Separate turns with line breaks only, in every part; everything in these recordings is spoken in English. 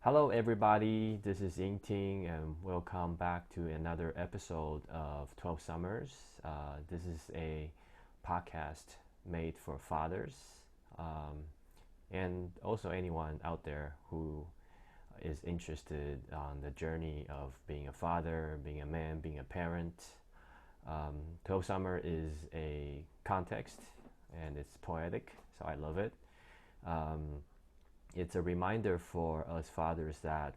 Hello, everybody. This is Yinting, and welcome back to another episode of 12 Summers. This is a podcast made for fathers um, and also anyone out there who is interested on the journey of being a father, being a man, being a parent. 12 Summer is a context and it's poetic, so I love it. Um, it's a reminder for us fathers that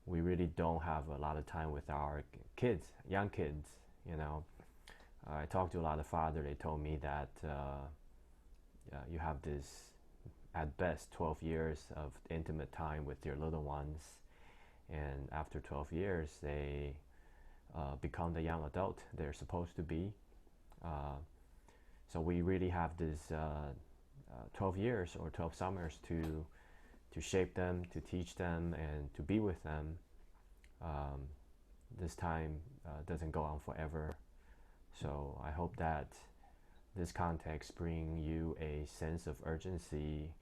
we really don't have a lot of time with our kids, young kids. You know, I talked to a lot of fathers. They told me that you have this, at best, 12 years of intimate time with your little ones, and after 12 years, they become the young adult they're supposed to be. Uh, so we really have this 12 years or 12 summers to shape them, to teach them, and to be with them. Um, this time doesn't go on forever. So I hope that this context bring you a sense of urgency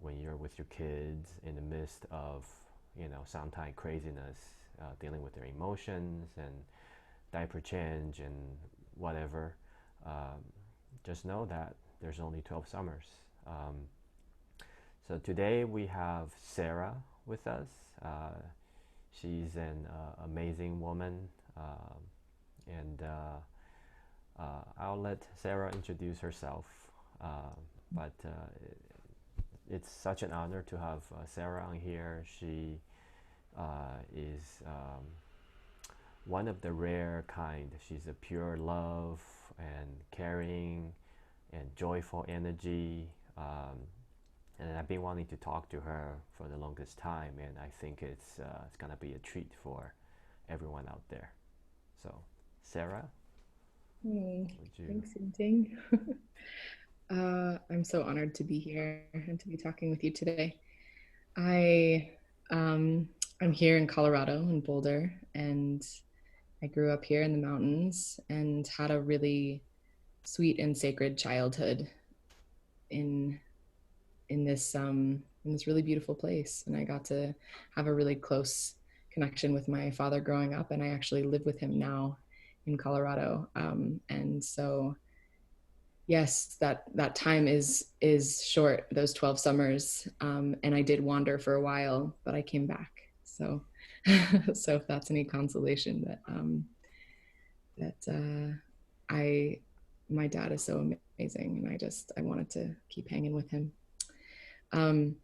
when you're with your kids in the midst of, sometimes craziness, dealing with their emotions and diaper change and whatever. Um, just know that there's only 12 summers. Um, so today we have Sara with us. She's an amazing woman, and I'll let Sara introduce herself. But it's such an honor to have Sara on here. She is one of the rare kind. She's a pure love and caring and joyful energy. And I've been wanting to talk to her for the longest time, and I think it's gonna be a treat for everyone out there. So, Sara,
Oh,
would you?
thanks, Yinting. I'm so honored to be here and to be talking with you today. I um, I'm here in Colorado in Boulder, and I grew up here in the mountains and had a really sweet and sacred childhood in in this really beautiful place. And I got to have a really close connection with my father growing up, and I actually live with him now in Colorado. And so yes, that time is short, those 12 summers. And I did wander for a while, but I came back. So so if that's any consolation, that I my dad is so amazing, and I wanted to keep hanging with him. um,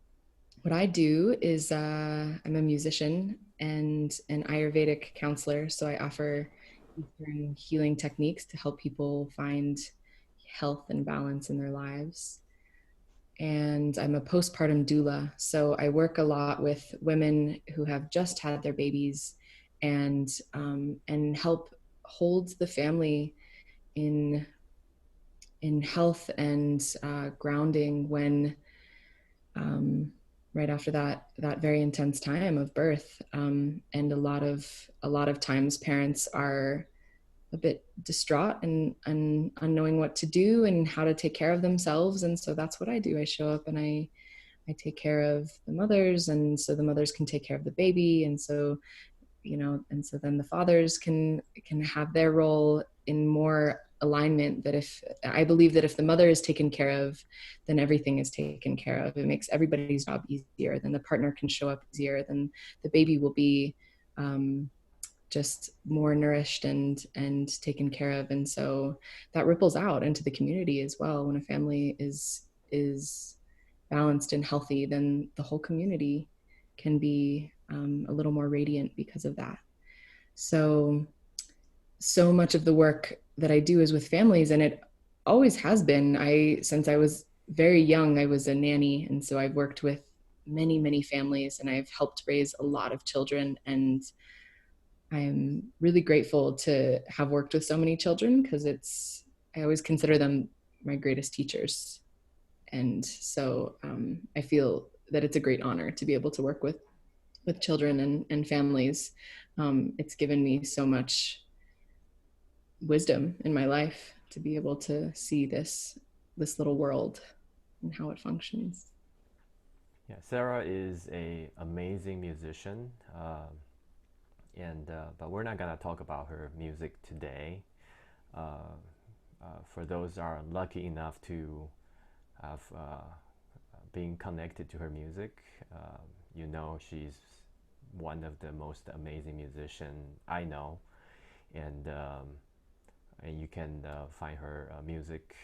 what I do is I'm a musician and an Ayurvedic counselor. So I offer Eastern healing techniques to help people find health and balance in their lives. And I'm a postpartum doula. So I work a lot with women who have just had their babies, and help hold the family in in health and grounding when um, right after that very intense time of birth. And a lot of times parents are a bit distraught and unknowing what to do and how to take care of themselves. And so that's what I do. I show up and I take care of the mothers, and so the mothers can take care of the baby. And so, and so then the fathers can have their role in more alignment. That if I believe that if the mother is taken care of, then everything is taken care of. It makes everybody's job easier. Then the partner can show up easier. Then the baby will be um, just more nourished and taken care of. And so that ripples out into the community as well. When a family is balanced and healthy, then the whole community can be a little more radiant because of that. So so much of the work that I do is with families, and it always has been. I Since I was very young, I was a nanny, and so I've worked with many families, and I've helped raise a lot of children. And I'm really grateful to have worked with so many children, because I always consider them my greatest teachers. And so I feel that it's a great honor to be able to work with children and families. It's given me so much wisdom in my life to be able to see this little world and how it functions.
Yeah, Sarah is a amazing musician, and but we're not gonna talk about her music today. Uh, for those that are lucky enough to have being connected to her music, you know she's one of the most amazing musician I know, and and you can find her music.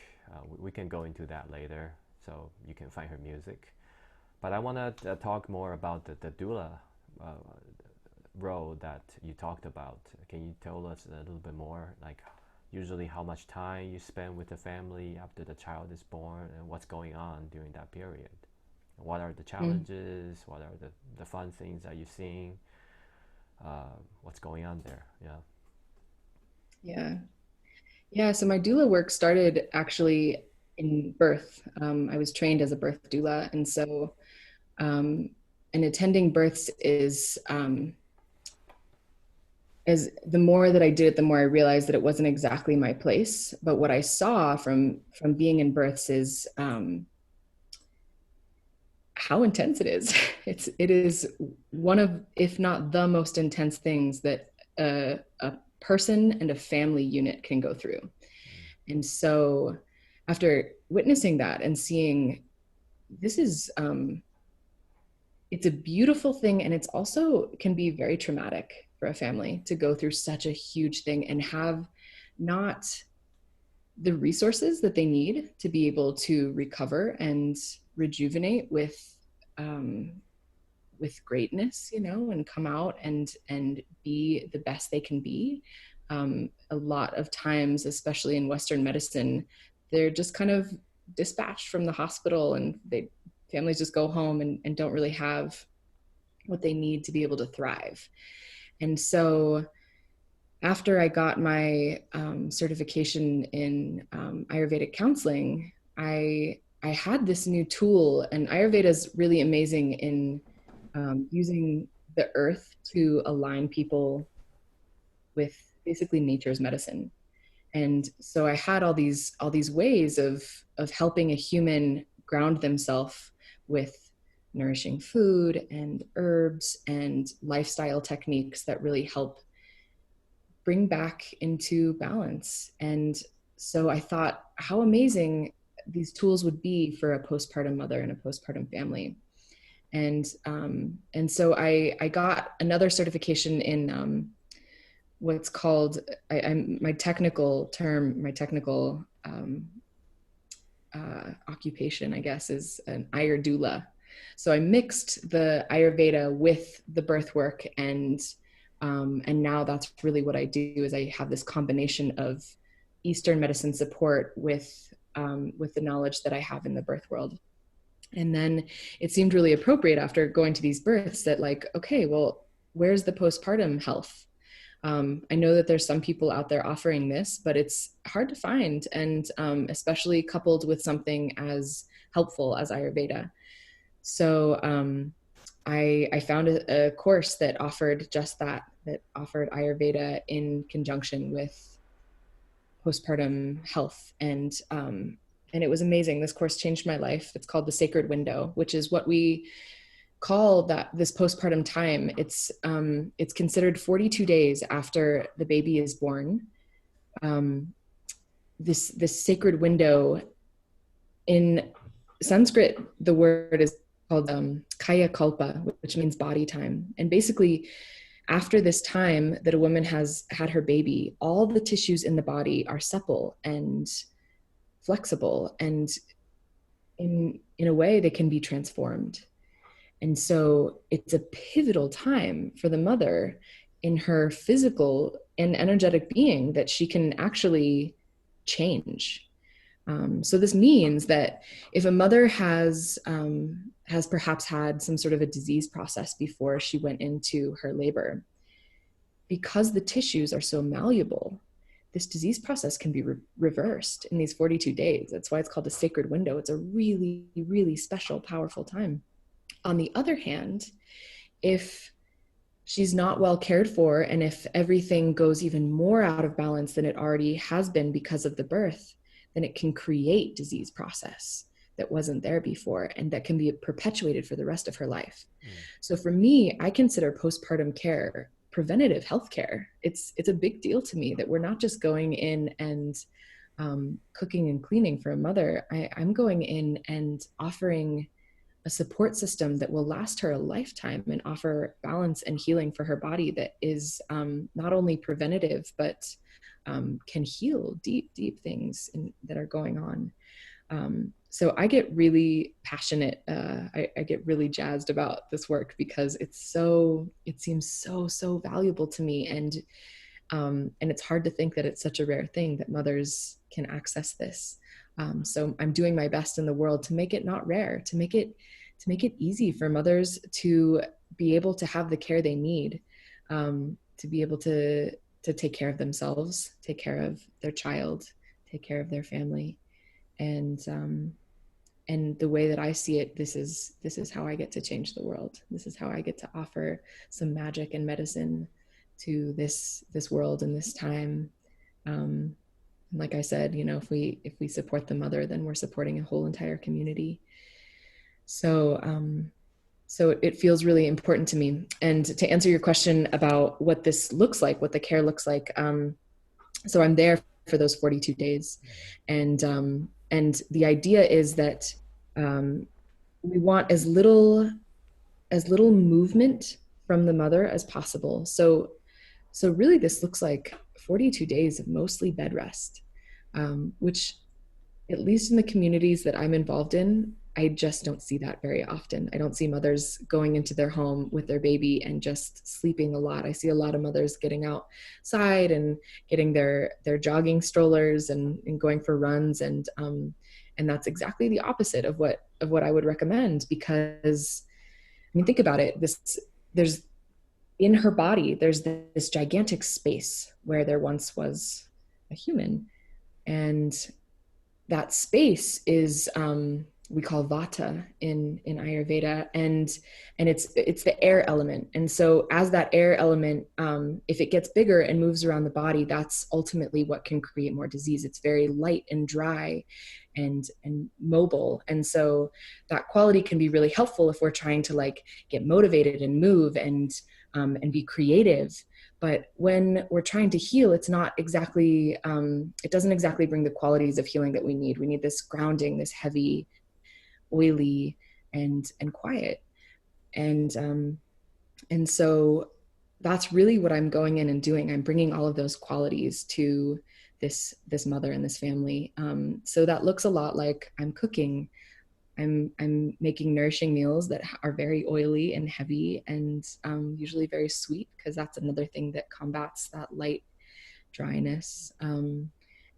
We can go into that later, so you can find her music. But I want to talk more about the doula uh, role that you talked about. Can you tell us a little bit more, like usually how much time you spend with the family after the child is born and what's going on during that period? What are the
Mm.
challenges? What are the fun things that you're seeing? What's going on there? Yeah.
Yeah. Yeah. So my doula work started actually in birth. I was trained as a birth doula. And so, um, and attending births is, as the more that I did it, the more I realized that it wasn't exactly my place. But what I saw from being in births is how intense it is. It is one of, if not the most intense things that a person and a family unit can go through. And so, after witnessing that and seeing this is, it's a beautiful thing, and it's also can be very traumatic for a family to go through such a huge thing and have not the resources that they need to be able to recover and rejuvenate um, with greatness, you know, and come out and be the best they can be. A lot of times, especially in Western medicine, they're just kind of dispatched from the hospital, and they families just go home and don't really have what they need to be able to thrive. And so after I got my certification in Ayurvedic counseling, I had this new tool, and Ayurveda is really amazing in using the earth to align people with basically nature's medicine. And so I had all these ways of helping a human ground themselves with nourishing food and herbs and lifestyle techniques that really help bring back into balance. And so I thought how amazing these tools would be for a postpartum mother and a postpartum family. And so I got another certification in what's called my technical term, my technical occupation, I guess, is an Ayurdoula. So I mixed the Ayurveda with the birth work, and now that's really what I do. Is I have this combination of Eastern medicine support with the knowledge that I have in the birth world. And then it seemed really appropriate after going to these births that, like, okay, well, where's the postpartum health? I know that there's some people out there offering this, but it's hard to find, and especially coupled with something as helpful as Ayurveda. So I found a course that offered just that, that offered Ayurveda in conjunction with postpartum health, and it was amazing. This course changed my life. It's called the Sacred Window, which is what we call that this postpartum time. It's considered 42 days after the baby is born. Um, this sacred window, in Sanskrit, the word is called kaya kalpa, which means body time. And basically, after this time that a woman has had her baby, all the tissues in the body are supple and flexible, and in a way they can be transformed. And so it's a pivotal time for the mother in her physical and energetic being that she can actually change. So this means that if a mother has perhaps had some sort of a disease process before she went into her labor, because the tissues are so malleable, this disease process can be reversed in these 42 days. That's why it's called a sacred window. It's a really, really special, powerful time. On the other hand, if she's not well cared for, and if everything goes even more out of balance than it already has been because of the birth, then it can create disease process. that wasn't there before and that can be perpetuated for the rest of her life.
Mm.
So for me, I consider postpartum care preventative health care. It's a big deal to me that we're not just going in and cooking and cleaning for a mother. I'm going in and offering a support system that will last her a lifetime and offer balance and healing for her body that is not only preventative, but can heal deep, deep things that are going on. So I get really passionate. I get really jazzed about this work because it seems so valuable to me. And it's hard to think that it's such a rare thing that mothers can access this. So I'm doing my best in the world to make it not rare, to make it easy for mothers to be able to have the care they need, to be able to take care of themselves, take care of their child, take care of their family. And the way that I see it, this is how I get to change the world. This is how I get to offer some magic and medicine to this world and this time. Like I said, if we support the mother, then we're supporting a whole entire community. So it feels really important to me. And to answer your question about what this looks like, what the care looks like, so I'm there for those 42 days, and the idea is that we want as little movement from the mother as possible. So really, this looks like 42 days of mostly bed rest, which, at least in the communities that I'm involved in, I just don't see that very often. I don't see mothers going into their home with their baby and just sleeping a lot. I see a lot of mothers getting outside and getting their jogging strollers and going for runs, and that's exactly the opposite of what I would recommend. Because I mean, think about it. There's in her body, there's this gigantic space where there once was a human, and that space is we call vata in Ayurveda, and it's the air element. And so as that air element, if it gets bigger and moves around the body, that's ultimately what can create more disease. It's very light and dry and mobile, and so that quality can be really helpful if we're trying to like get motivated and move and be creative. But when we're trying to heal, it's not exactly, it doesn't exactly bring the qualities of healing that we need. We need this grounding, this heavy, oily, and quiet. And so that's really what I'm going in and doing. I'm bringing all of those qualities to this mother and this family. So that looks a lot like I'm cooking. I'm making nourishing meals that are very oily and heavy, and usually very sweet, because that's another thing that combats that light dryness. And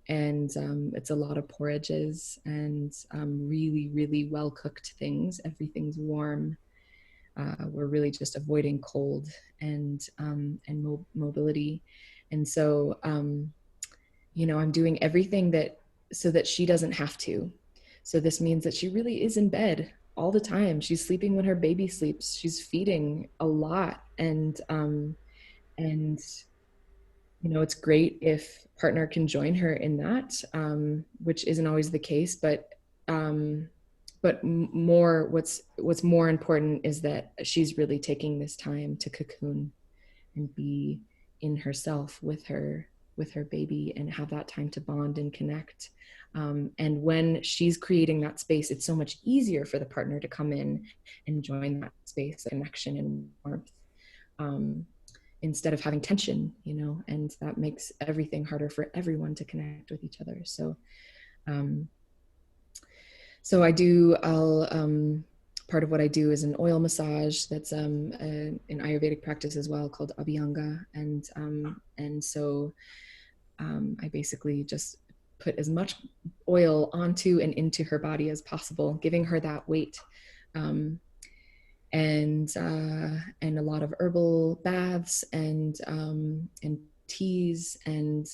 it's a lot of porridges and really, really well cooked things. Everything's warm. We're really just avoiding cold and mobility. And so, I'm doing everything so that she doesn't have to. So this means that she really is in bed all the time. She's sleeping when her baby sleeps. She's feeding a lot, and it's great if partner can join her in that, which isn't always the case. But more, what's more important is that she's really taking this time to cocoon and be in herself with her baby and have that time to bond and connect. And when she's creating that space, it's so much easier for the partner to come in and join that space of connection and warmth, instead of having tension, and that makes everything harder for everyone to connect with each other. So part of what I do is an oil massage that's an Ayurvedic practice as well, called Abhyanga. And so I basically just put as much oil onto and into her body as possible, giving her that weight. And a lot of herbal baths and teas and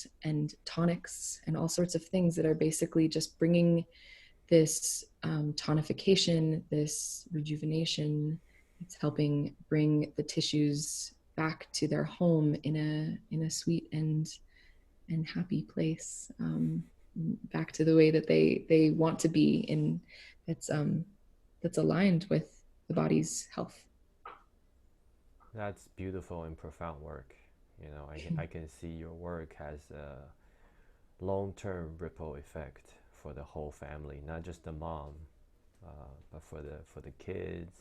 tonics and all sorts of things that are basically just bringing this tonification, this rejuvenation. It's helping bring the tissues back to their home in a sweet and happy place, back to the way that they want to be it's that's aligned with the body's health.
That's beautiful and profound work. You know, I can see your work has a long-term ripple effect for the whole family, not just the mom, but for the kids,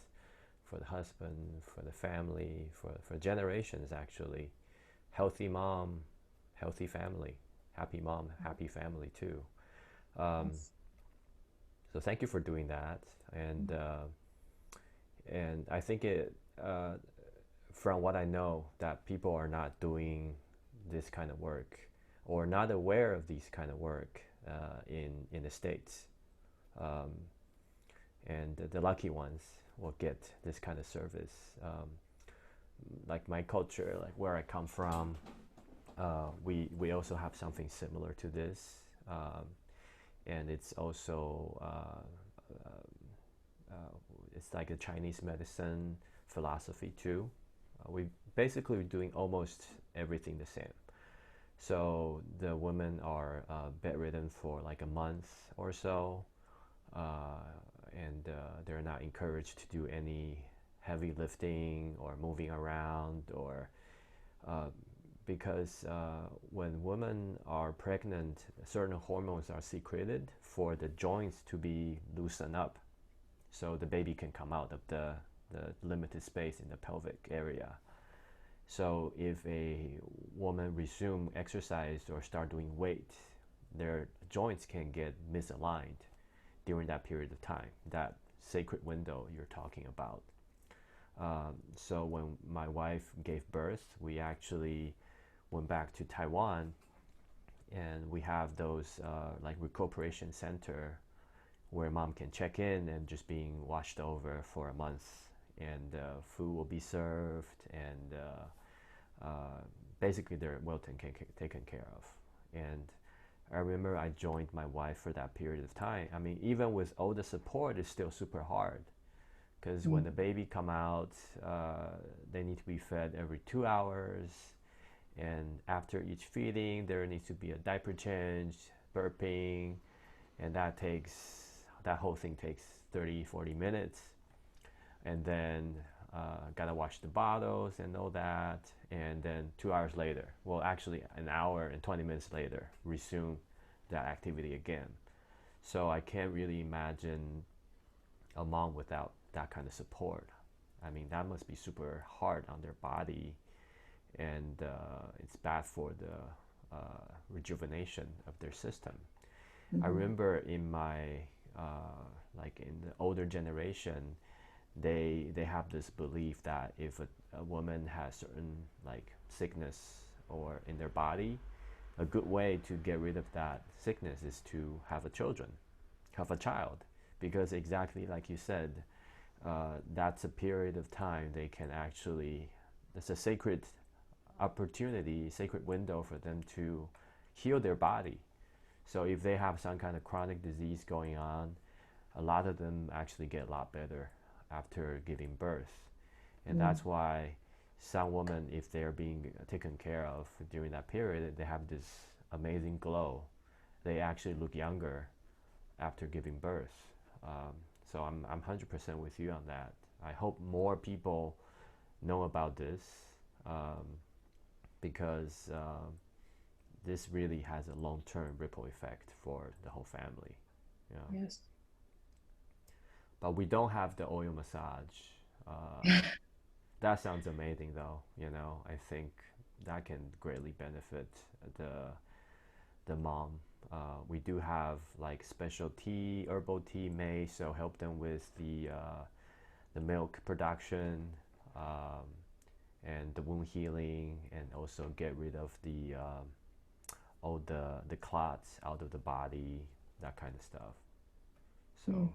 for the husband, for the family, for generations actually. Healthy mom, healthy family. Happy mom, happy family too. Um,
Yes.
so thank you for doing that, and I think it from what I know that people are not doing this kind of work or not aware of these kind of work in the states, um, and the lucky ones will get this kind of service. Like my culture, like where I come from, we also have something similar to this, and it's also it's like a Chinese medicine philosophy too. We basically doing almost everything the same. So the women are bedridden for like a month or so, uh, and they're not encouraged to do any heavy lifting or moving around or uh, because when women are pregnant, certain hormones are secreted for the joints to be loosened up so the baby can come out of the limited space in the pelvic area. So if a woman resume exercise or start doing weight, their joints can get misaligned during that period of time, that sacred window you're talking about. So when my wife gave birth, we actually went back to Taiwan, and we have those like recuperation center where mom can check in and just being washed over for a month, and food will be served, and basically they're taken care of. And I remember I joined my wife for that period of time. I mean, even with all the support, it's still super hard because when
Mm.
the baby come out, they need to be fed every 2 hours, and after each feeding, there needs to be a diaper change, burping, and that whole thing takes 30-40 minutes, and then gotta wash the bottles and all that, and then 2 hours later, well, actually an hour and 20 minutes later, resume that activity again. So I can't really imagine a mom without that kind of support. I mean, that must be super hard on their body, and it's bad for the rejuvenation of their system. I
Mhm.
remember in my like in the older generation, they have this belief that if a woman has certain like sickness or in their body, a good way to get rid of that sickness is to have a child, because exactly like you said, that's a period of time they can actually, it's a sacred opportunity, sacred window for them to heal their body. So if they have some kind of chronic disease going on, a lot of them actually get a lot better after giving birth. And
Mm.
that's why some women, if they're being taken care of during that period, they have this amazing glow. They actually look younger after giving birth. Um, so I'm 100% with you on that. I hope more people know about this, um, because this really has a long-term ripple effect for the whole family. You know.
Yes.
But we don't have the oil massage. Uh, that sounds amazing, though. You know, I think that can greatly benefit the the mom. We do have like special tea, herbal tea made, so help them with the milk production, um, and the wound healing, and also get rid of the all the clots out of the body, that kind of stuff.
Mm.
So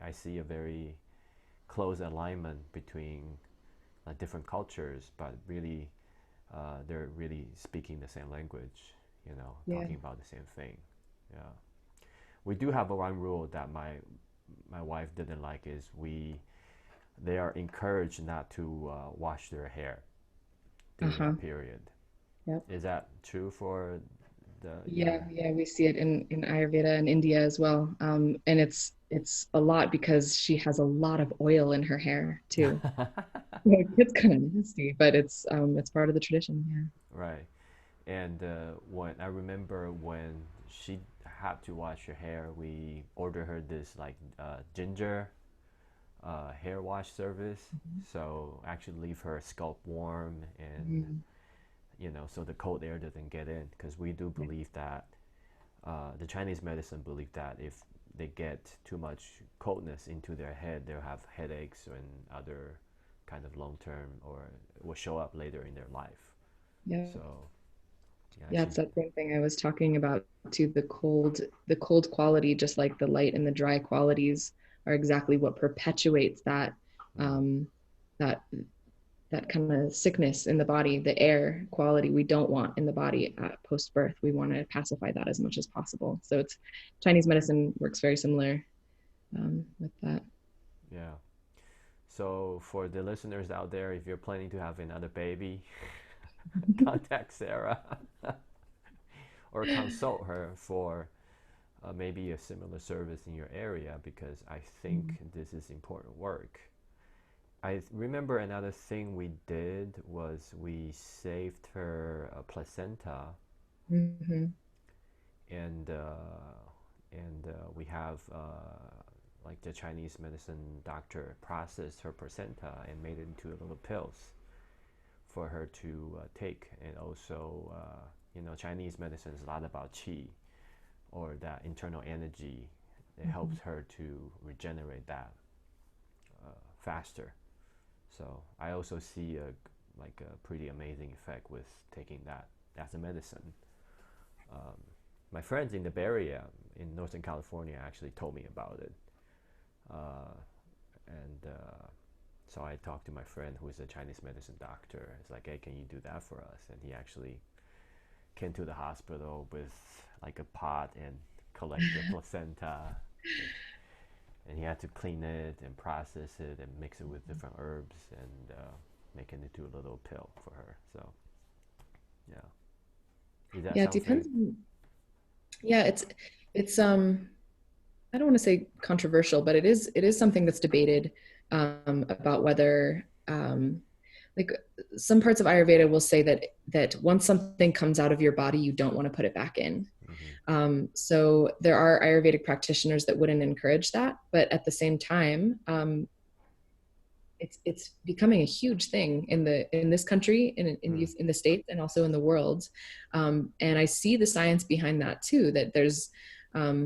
I see a very close alignment between different cultures, but really they're really speaking the same language, you know,
Yeah.
talking about the same thing. Yeah. We do have one rule that my wife didn't like is they are encouraged not to wash their hair during
Uh-huh.
that period.
Yep.
Is that true for Yeah.
Yeah, we see it in Ayurveda and India as well. And it's a lot because she has a lot of oil in her hair too. Like, it's kind of nasty, but it's part of the tradition.
Right. And when I remember when she had to wash her hair, we ordered her this like ginger hair wash service. So actually leave her scalp warm and
Mm-hmm.
so the cold air doesn't get in because we do believe that the Chinese medicine believe that if they get too much coldness into their head, they'll have headaches and other kind of long term or will show up later in their life.
Yeah.
So yeah,
Yeah,
she.
it's that same thing I was talking about too. The cold quality, just like the light and the dry qualities, are exactly what perpetuates
Mm,
um, that that kind of sickness in the body, the air quality we don't want in the body at post birth. We want to pacify that as much as possible. So it's Chinese medicine works very similar with that.
yeah. So for the listeners out there, if you're planning to have another baby, contact Sarah or consult her for maybe a similar service in your area because I think this is important work. I remember another thing we did was we saved her a placenta,
Mm-hmm.
and we have like the Chinese medicine doctor processed her placenta and made it into little pills for her to take, and also Chinese medicine is a lot about qi or that internal energy. It
Mm-hmm.
helps her to regenerate that faster. So I also see a pretty amazing effect with taking that as a medicine. Um, my friends in the Bay Area in Northern California actually told me about it, uh, and so I talked to my friend who is a Chinese medicine doctor. It's like, hey, can you do that for us? And he actually came to the hospital with like a pot and collect the placenta, and, and he had to clean it and process it and mix it with different herbs and make it into a little pill for her. So yeah, is that
Yeah, it
something?
depends. Yeah, it's I don't want to say controversial, but it is something that's debated about whether like some parts of Ayurveda will say that once something comes out of your body, you don't want to put it back in.
Mm-hmm.
So there are Ayurvedic practitioners that wouldn't encourage that, but at the same time, it's becoming a huge thing in this country,
Mm,
in the states, and also in the world. And I see the science behind that too. That there's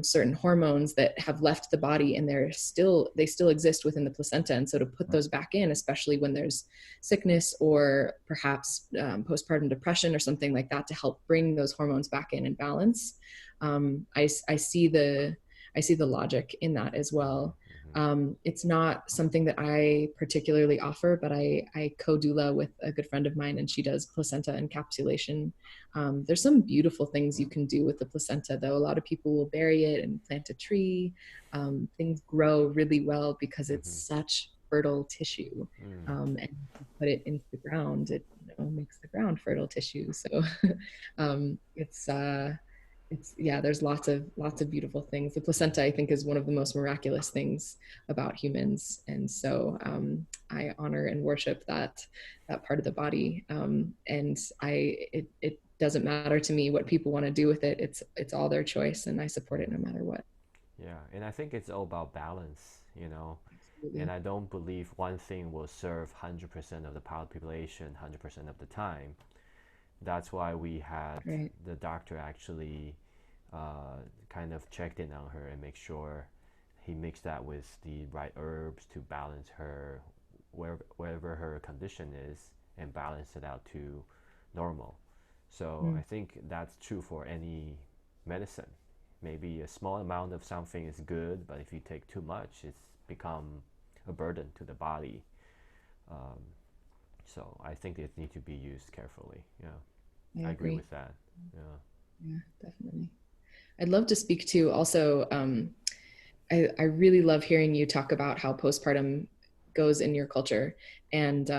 certain hormones that have left the body, and they still exist within the placenta. And so to put those back in, especially when there's sickness or perhaps postpartum depression or something like that, to help bring those hormones back in balance. I see the logic in that as
mm-hmm,
well.
mm-hmm,
It's not something that I particularly offer, but I co-doula with a good friend of mine, and she does placenta encapsulation. There's some beautiful things you can do with the placenta, though. A lot of people will bury it and plant a tree. Things grow really well because it's
mm-hmm,
such fertile tissue.
mm,
And if you put it into the ground, it makes the ground fertile tissue. So um, it's uh, yeah, there's lots of beautiful things. The placenta, I think, is one of the most miraculous things about humans, and so I honor and worship that part of the body. And it doesn't matter to me what people want to do with it. It's all their choice, and I support it no
mm-hmm.
matter what.
Yeah, and I think it's all about balance. And
Absolutely.
I don't believe one thing will serve 100% of the population 100% of the time. That's why we had
Right.
the doctor actually kind of checked in on her and make sure he mixed that with the right herbs to balance her wherever her condition is and balance it out to normal. So I
Mm.
think that's true for any medicine. Maybe a small amount of something is good, but if you take too much, it's become a burden to the body. Um, so I think it needs to be used carefully. Yeah,
I
I agree
agree.
with that. Yeah.
Yeah, definitely. I'd love to speak to also. I really love hearing you talk about how postpartum goes in your culture, and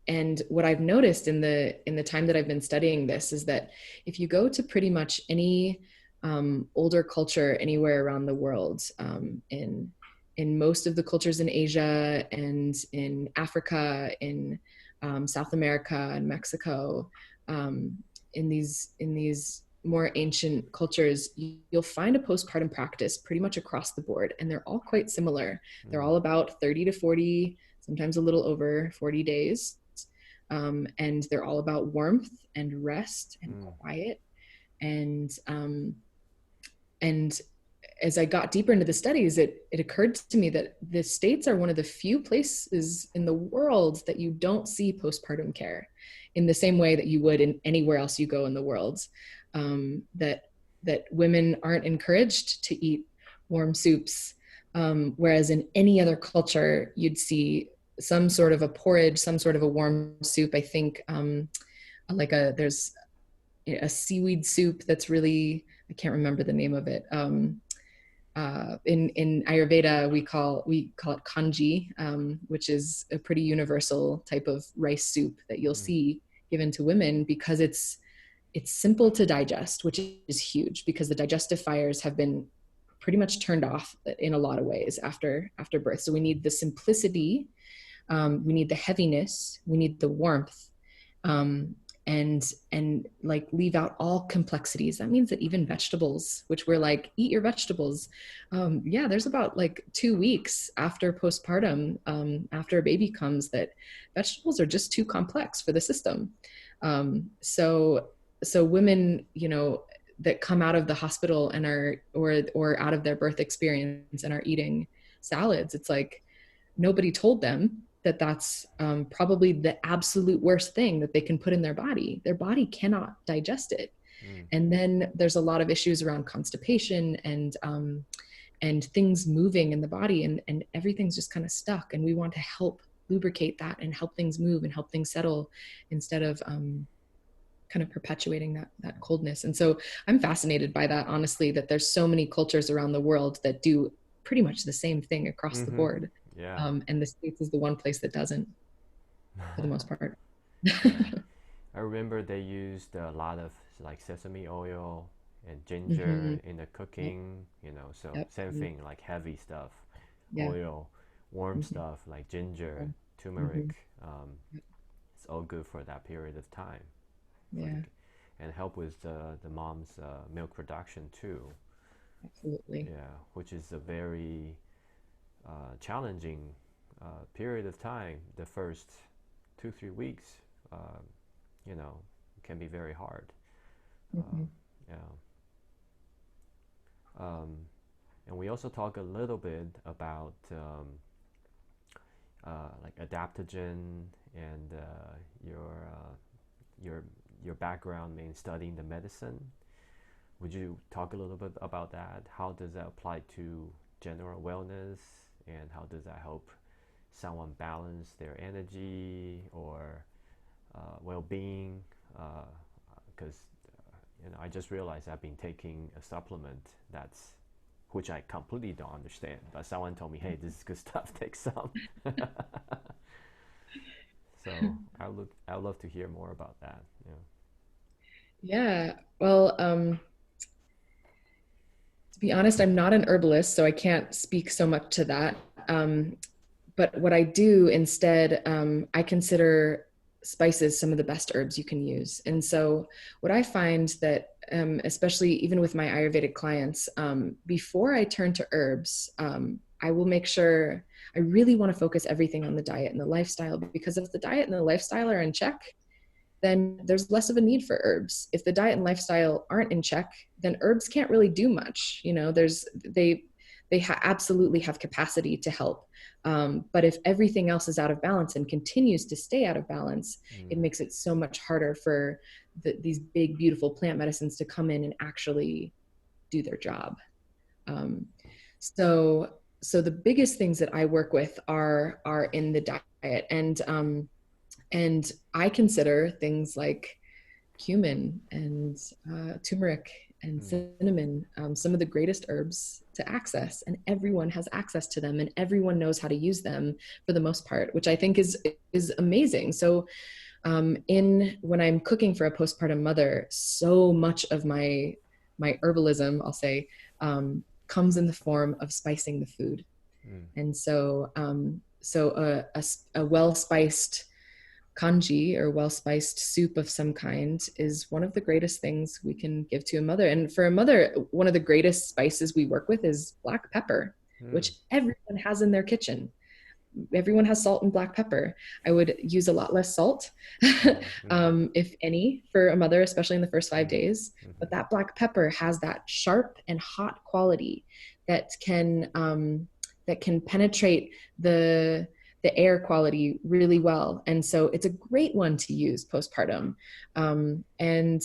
and what I've noticed in the time that I've been studying this is that if you go to pretty much any older culture anywhere around the world, in most of the cultures in Asia and in Africa, in South America and Mexico, in these more ancient cultures, you'll find a postpartum practice pretty much across the board, and they're all quite similar. They're
Mm,
all about 30 to 40, sometimes a little over 40 days. And they're all about warmth and rest and
mm,
quiet. And and as I got deeper into the studies, it occurred to me that the States are one of the few places in the world that you don't see postpartum care in the same way that you would in anywhere else you go in the world. That women aren't encouraged to eat warm soups, whereas in any other culture you'd see some sort of a porridge, some sort of a warm soup. I think there's a seaweed soup that's really, I can't remember the name of it. In Ayurveda, we call it kanji, which is a pretty universal type of rice soup that you'll
mm,
see given to women because it's simple to digest, which is huge because the digestive fires have been pretty much turned off in a lot of ways after birth. So we need the simplicity, we need the heaviness, we need the warmth, um, and like leave out all complexities. That means that even vegetables, which we're like, eat your vegetables. Yeah, there's about like 2 weeks after postpartum, after a baby comes, that vegetables are just too complex for the system. So women, that come out of the hospital and are or out of their birth experience and are eating salads, it's like nobody told them that that's probably the absolute worst thing that they can put in their body. Their body cannot digest it.
mm,
And then there's a lot of issues around constipation and things moving in the body, and everything's just kind of stuck. And we want to help lubricate that and help things move and help things settle instead of kind of perpetuating that coldness. And so I'm fascinated by that, honestly, that there's so many cultures around the world that do pretty much the same thing across the
mm-hmm.
board.
Yeah.
And the States is the one place that doesn't, for the most part.
Yeah. I remember they used a lot of like sesame oil and
Mm-hmm.
ginger in the
Yep.
cooking, so
Yep.
same thing, like heavy stuff,
Yeah.
oil, warm
Mm-hmm.
stuff like ginger,
Mm-hmm.
turmeric. Um, it's all good for that period of time, for the
Yeah,
and help with the mom's milk production too.
absolutely.
Yeah, which is a very challenging period of time. The first 2 3 weeks, uh, you know, can be very hard. Uh,
Mm-hmm.
yeah. Um, and we also talk a little bit about like adaptogen and your your background in studying the medicine. Would you talk a little bit about that? How does that apply to general wellness, and how does that help someone balance their energy or well-being? Because I just realized I've been taking a supplement that's which I completely don't understand. But someone told me, "Hey, this is good stuff. Take some." So I'd love to hear more about that. Yeah.
Yeah. Well, to be honest, I'm not an herbalist, so I can't speak so much to that. Um, but what I do instead, I consider spices some of the best herbs you can use. And so what I find that, especially even with my Ayurvedic clients, before I turn to herbs, I will make sure I really want to focus everything on the diet and the lifestyle, because if the diet and the lifestyle are in check, then there's less of a need for herbs. If the diet and lifestyle aren't in check, then herbs can't really do much. Absolutely have capacity to help. But if everything else is out of balance and continues to stay out of balance, it
Mm,
makes it so much harder for these big, beautiful plant medicines to come in and actually do their job. Um, so, so the biggest things that I work with are in the diet, and I consider things like cumin and turmeric and
Mm.
cinnamon, some of the greatest herbs to access, and everyone has access to them, and everyone knows how to use them for the most part, which I think is amazing. So in when I'm cooking for a postpartum mother, so much of my herbalism, I'll say, comes in the form of spicing the food.
Mm.
And so a well spiced kanji, or well spiced soup of some kind, is one of the greatest things we can give to a mother. And for a mother, one of the greatest spices we work with is black pepper,
Mm.
which everyone has in their kitchen. Everyone has salt and black pepper. I would use a lot less salt,
Mm.
if any, for a mother, especially in the first five
Mm.
days.
Mm.
But that black pepper has that sharp and hot quality that can penetrate the air quality really well. And so it's a great one to use postpartum. And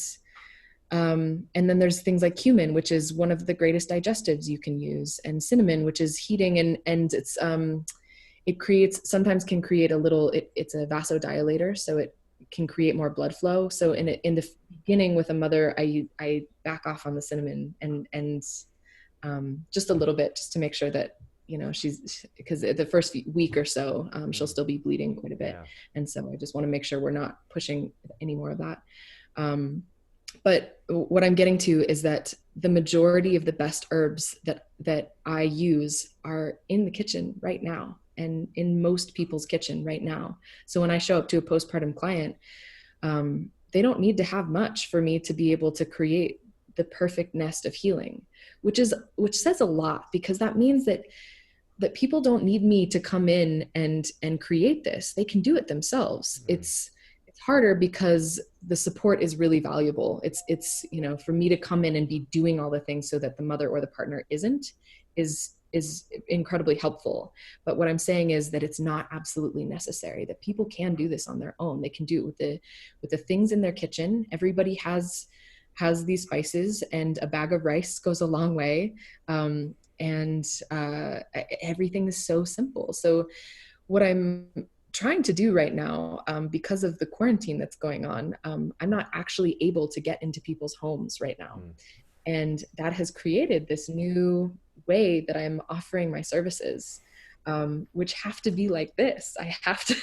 then there's things like cumin, which is one of the greatest digestives you can use, and cinnamon, which is heating, and it creates, sometimes can create a little, it's a vasodilator, so it can create more blood flow. So in the beginning with a mother, I back off on the cinnamon, and just a little bit, just to make sure that, she's, because the first week or so, she'll
Mm.
still be bleeding quite a bit.
Yeah.
And so I just want to make sure we're not pushing any more of that. But what I'm getting to is that the majority of the best herbs that I use are in the kitchen right now, and in most people's kitchen right now. So when I show up to a postpartum client, they don't need to have much for me to be able to create the perfect nest of healing, which says a lot, because that means that people don't need me to come in and create this. They can do it themselves.
Mm.
It's harder because the support is really valuable. It's for me to come in and be doing all the things so that the mother or the partner isn't, is incredibly helpful. But what I'm saying is that it's not absolutely necessary, that people can do this on their own. They can do it with the things in their kitchen. Everybody has these spices, and a bag of rice goes a long way. And everything is so simple. So what I'm trying to do right now, because of the quarantine that's going on, I'm not actually able to get into people's homes right now.
Mm.
And that has created this new way that I'm offering my services, which have to be like this. I have to,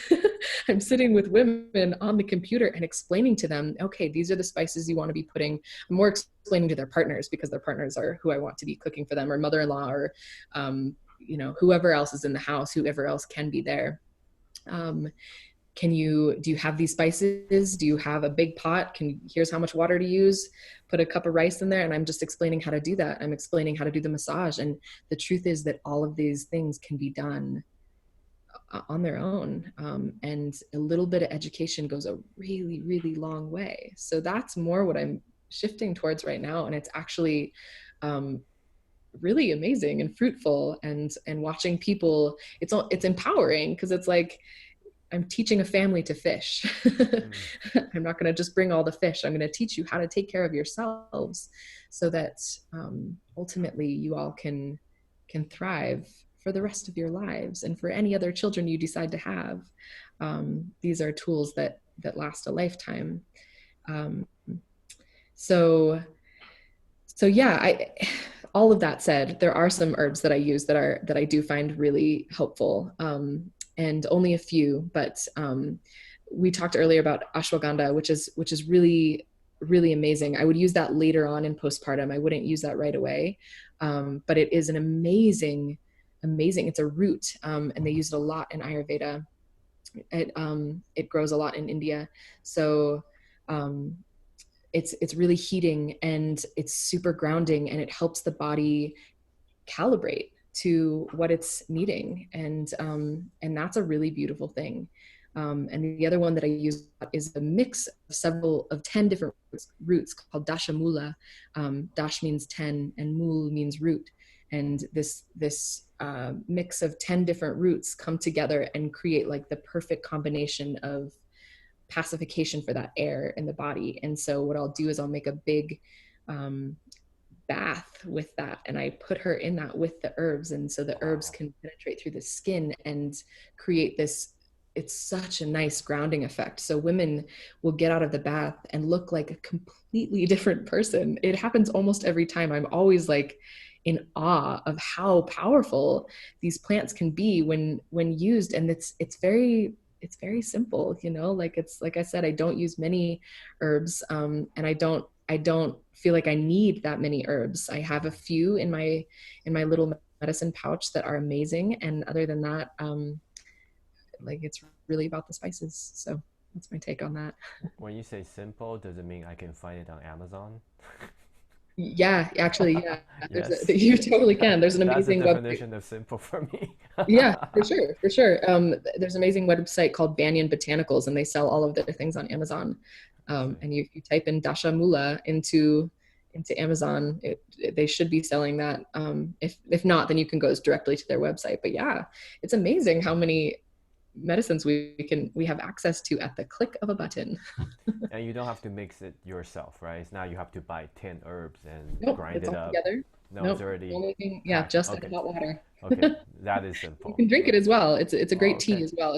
I'm sitting with women on the computer and explaining to them, okay, these are the spices you want to be putting. I'm more explaining to their partners, because their partners are who I want to be cooking for them, or mother-in-law, or, whoever else is in the house, whoever else can be there. Um, do you have these spices? Do you have a big pot? Here's how much water to use, put a cup of rice in there. And I'm just explaining how to do that. I'm explaining how to do the massage. And the truth is that all of these things can be done on their own. And a little bit of education goes a really, really long way. So that's more what I'm shifting towards right now. And it's actually, really amazing and fruitful, and watching people, it's empowering, because it's like, I'm teaching a family to fish.
Mm.
I'm not going to just bring all the fish. I'm going to teach you how to take care of yourselves, so that ultimately you all can thrive for the rest of your lives, and for any other children you decide to have. These are tools that last a lifetime. Um, so yeah, all of that said, there are some herbs that I use that I do find really helpful, and only a few. But we talked earlier about ashwagandha, which is really, really amazing. I would use that later on in postpartum. I wouldn't use that right away, but it is an amazing, amazing. It's a root, and they use it a lot in Ayurveda. It grows a lot in India, so. It's really heating, and it's super grounding, and it helps the body calibrate to what it's needing, and that's a really beautiful thing. And the other one that I use is a mix of 10 different roots called dashamula. Dash means 10, and mul means root, and this mix of 10 different roots come together and create like the perfect combination of pacification for that air in the body. And so what I'll do is I'll make a big bath with that, and I put her in that with the herbs, and so the herbs
Wow.
can penetrate through the skin and create this it's such a nice grounding effect. So women will get out of the bath and look like a completely different person. It happens almost every time. I'm always like in awe of how powerful these plants can be when used. And it's very simple, you know, like it's like I said, I don't use many herbs, and I don't feel like I need that many herbs. I have a few in my little medicine pouch that are amazing, and other than that, like it's really about the spices. So that's my take on that.
When you say simple, does it mean I can find it on Amazon?
Yeah, actually, yeah.
Yes.
You totally can. There's an
That's the
amazing website.
definition of simple for me.
Yeah, for sure, for sure. There's an amazing website called Banyan Botanicals, and they sell all of their things on Amazon.
I see.
And you type in Dasha Mula into Amazon, they should be selling that. If not, then you can go directly to their website. But yeah, it's amazing how many medicines we have access to at the click of a button.
And you don't have to mix it yourself, right? It's now you have to buy 10 herbs and
Nope,
grind
it's
it
all
up.
together.
No, it's
Nope,
already
only thing, yeah,
packed.
just in
Okay.
hot water.
Okay. That is
You
simple.
can drink it as well. It's a
Oh,
great
okay.
tea as well.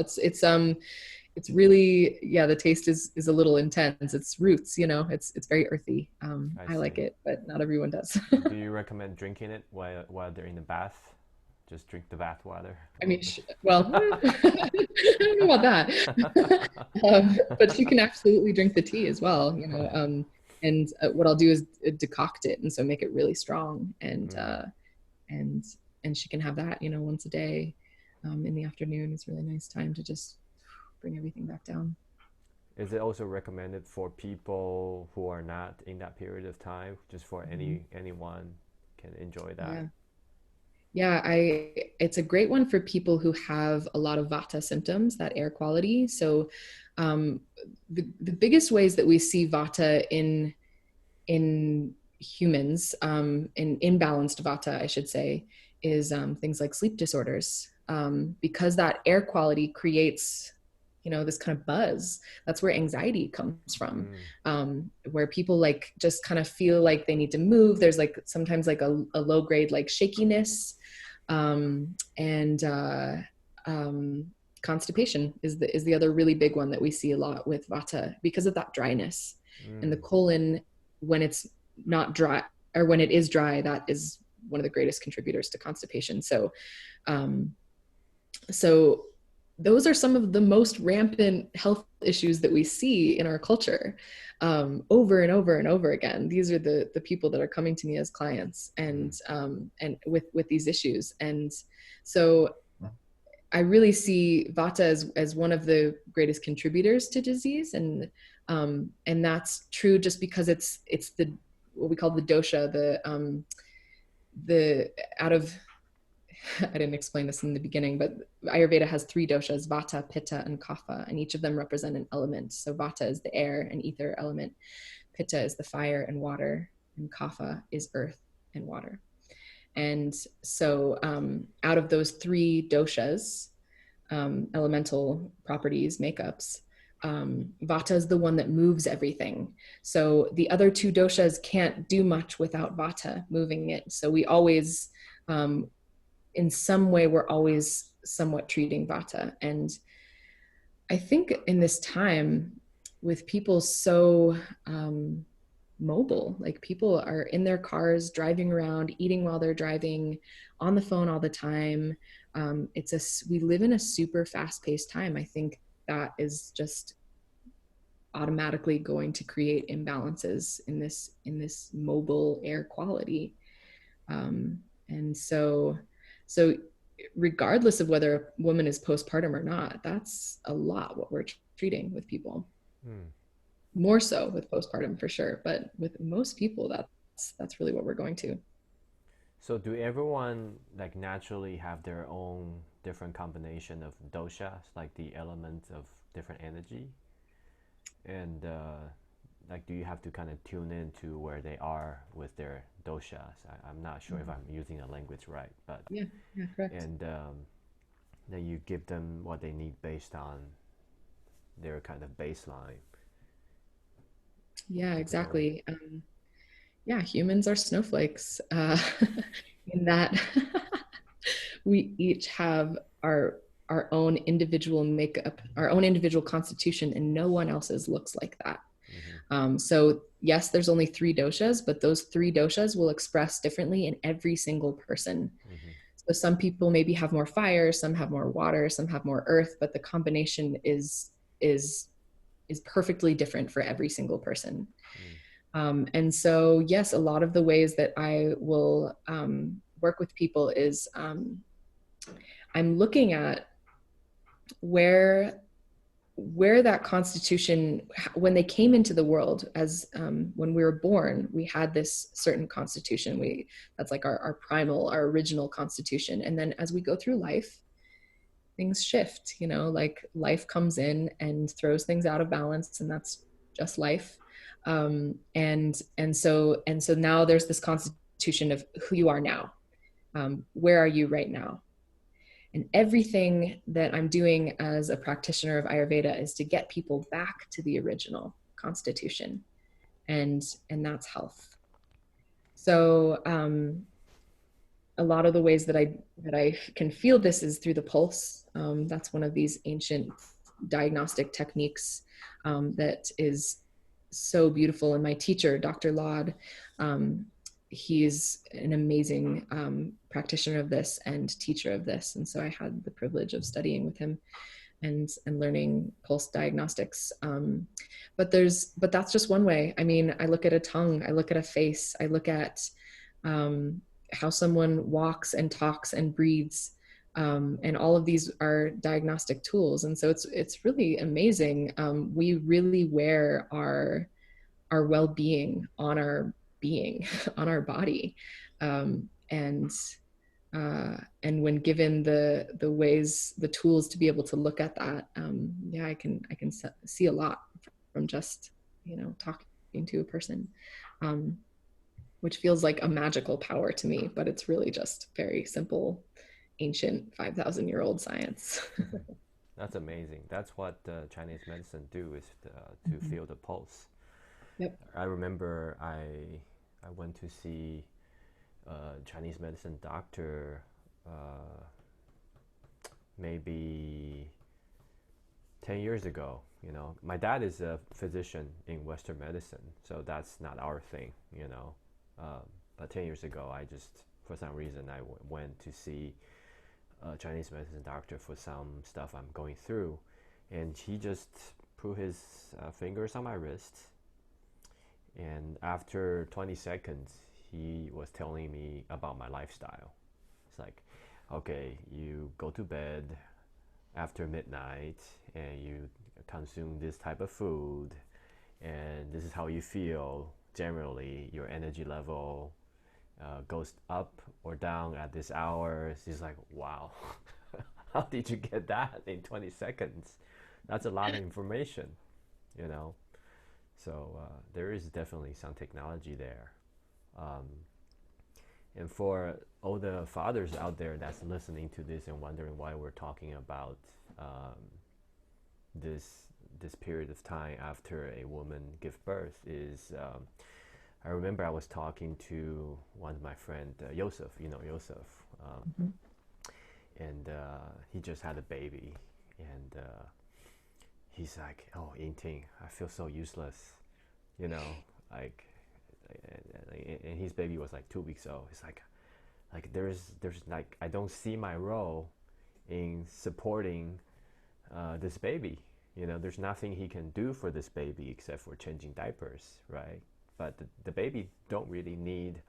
It's really, yeah, the taste is a little intense. It's roots, you know. It's very earthy.
I
I like
see.
it, but not everyone does.
Do you recommend drinking it while they're in the bath? Just drink the bath water a
I
little
mean,
bit.
well, I don't know about that. But you can absolutely drink the tea as well, you know. And what I'll do is decoct it, and so make it really strong,
Mm.
and and she can have that, you know, once a day, in the afternoon. It's a really nice time to just bring everything back down.
Is it also recommended for people who are not in that period of time, just for
Mhm.
anyone can enjoy that?
Yeah. Yeah, I it's a great one for people who have a lot of vata symptoms, that air quality. So um, the biggest ways that we see vata in humans, in imbalanced vata, I should say, is things like sleep disorders, because that air quality creates, you know, this kind of buzz. That's where anxiety comes from,
Mm.
where people like just kind of feel like they need to move. There's like sometimes like a low grade like shakiness, and um, constipation is the other really big one that we see a lot with vata because of that dryness. And the
Mm.
colon, when it's not dry, or when it is dry, that is one of the greatest contributors to constipation. Um, so those are some of the most rampant health issues that we see in our culture, over and over and over again. These are the people that are coming to me as clients,
Mm.
and with these issues. And so I really see vata as one of the greatest contributors to disease, and that's true just because it's the what we call the dosha, the out of I didn't explain this in the beginning, but Ayurveda has three doshas: vata, pitta, and kapha, and each of them represent an element. So vata is the air and ether element, pitta is the fire and water, and kapha is earth and water. And so, out of those three doshas, elemental properties, makeups, vata is the one that moves everything. So the other two doshas can't do much without vata moving it. So we always, in some way, we're always somewhat treating vata. And I think in this time, with people so mobile, like people are in their cars, driving around, eating while they're driving, on the phone all the time. We live in a super fast paced time. I think that is just automatically going to create imbalances in this mobile air quality. Um, and so regardless of whether a woman is postpartum or not, that's a lot what we're treating with people.
Mm.
More so with postpartum for sure, but with most people, that's really what we're going to.
So do everyone like naturally have their own different combination of doshas, like the elements of different energy? And like, do you have to kind of tune in to where they are with their doshas? I'm not sure if I'm using the language right, but
Yeah, yeah, correct.
and then you give them what they need based on their kind of baseline
Yeah,
to go.
exactly. Yeah, humans are snowflakes, in that we each have our our own individual makeup, our own individual constitution, and no one else's looks like that.
Mm-hmm.
So yes, there's only three doshas, but those three doshas will express differently in every single person.
Mm-hmm.
So some people maybe have more fire, some have more water, some have more earth, but the combination is is perfectly different for every single person.
Mm-hmm.
And so yes, a lot of the ways that I will work with people is I'm looking at where that constitution, when they came into the world, as when we were born, we had this certain constitution. We That's like our primal, our original constitution. And then as we go through life, things shift. Like life comes in and throws things out of balance, and that's just life. And so now there's this constitution of who you are now. Where are you right now? And everything that I'm doing as a practitioner of Ayurveda is to get people back to the original constitution, and that's health. So a lot of the ways that I can feel this is through the pulse. That's one of these ancient diagnostic techniques that is so beautiful. And my teacher, Dr. Laud, he's an amazing practitioner of this and teacher of this. And so I had the privilege of studying with him and learning pulse diagnostics. But that's just one way. I mean, I look at a tongue, I look at a face, I look at um, how someone walks and talks and breathes. And all of these are diagnostic tools. And so it's really amazing. We really wear our well-being on our being, on our body. And when given the ways, the tools to be able to look at that, yeah, I can see a lot from just talking to a person, um, which feels like a magical power to me, but it's really just very simple, ancient 5,000-year-old science.
That's amazing. That's what Chinese medicine do is to
Mm-hmm.
feel the pulse.
Yep.
I remember I went to see a Chinese medicine doctor uh, maybe 10 years ago. My dad is a physician in Western medicine, so that's not our thing. Um, but 10 years ago, I just, for some reason, went to see a Chinese medicine doctor for some stuff I'm going through, and he just put his fingers on my wrist, and after 20 seconds, he was telling me about my lifestyle. It's like, okay, you go to bed after midnight and you consume this type of food, and this is how you feel. Generally, your energy level goes up or down at this hour. It's like, wow, how did you get that in 20 seconds? That's a lot of information, you know. So there is definitely some technology there. Um, and for all the fathers out there that's listening to this and wondering why we're talking about um, this this period of time after a woman give birth is I remember I was talking to one of my friend Yosef, Yosef,
Mm-hmm.
and he just had a baby, and he's like, "Oh, Yinting, I feel so useless," you know, like, and his baby was like 2 weeks old. It's like there's like I don't see my role in supporting this baby. There's nothing he can do for this baby except for changing diapers, right? But the baby don't really need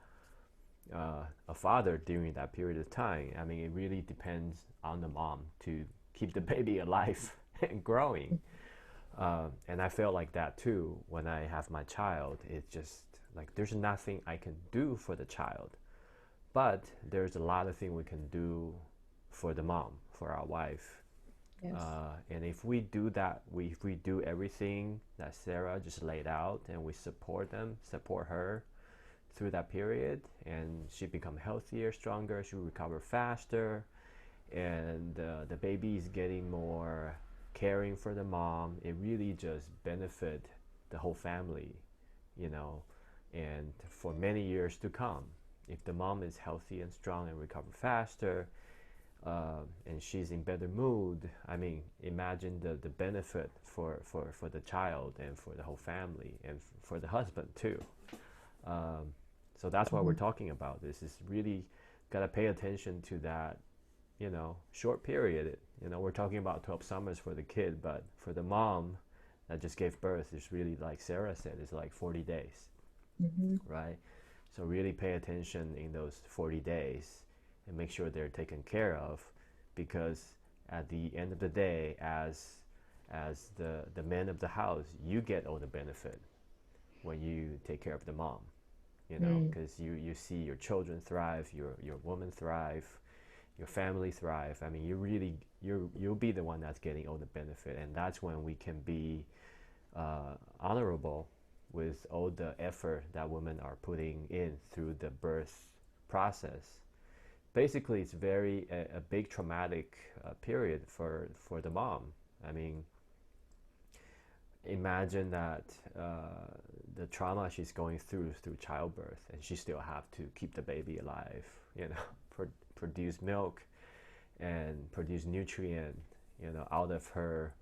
a father during that period of time. I mean, it really depends on the mom to keep the baby alive and growing. And I felt like that too when I have my child. It's just like there's nothing I can do for the child, but there's a lot of things we can do for the mom, for our wife.
Yes.
And if we do that, if we do everything that Sarah just laid out, and we support her through that period, and she become healthier, stronger, she will recover faster, and the baby is getting more caring for the mom. It really just benefit the whole family, you know, and for many years to come. If the mom is healthy and strong and recover faster, and she's in better mood. I mean, imagine the benefit for the child and for the whole family and for the husband too. Um, so that's why we're
Mhm.
talking about this. Is really gotta pay attention to that, short period. We're talking about 12 summers for the kid, but for the mom that just gave birth, it's really like Sarah said, it's like 40 days,
Mhm.
right? So really pay attention in those 40 days and make sure they're taken care of, because at the end of the day, as the man of the house, you get all the benefit when you take care of the mom,
Mm.
because you see your children thrive, your woman thrive, your family thrive. I mean, you'll be the one that's getting all the benefit, and that's when we can be honorable with all the effort that women are putting in through the birth process. Basically, it's a big traumatic period for the mom. I mean, imagine that the trauma she's going through childbirth, and she still have to keep the baby alive, produce milk and produce nutrient, out of her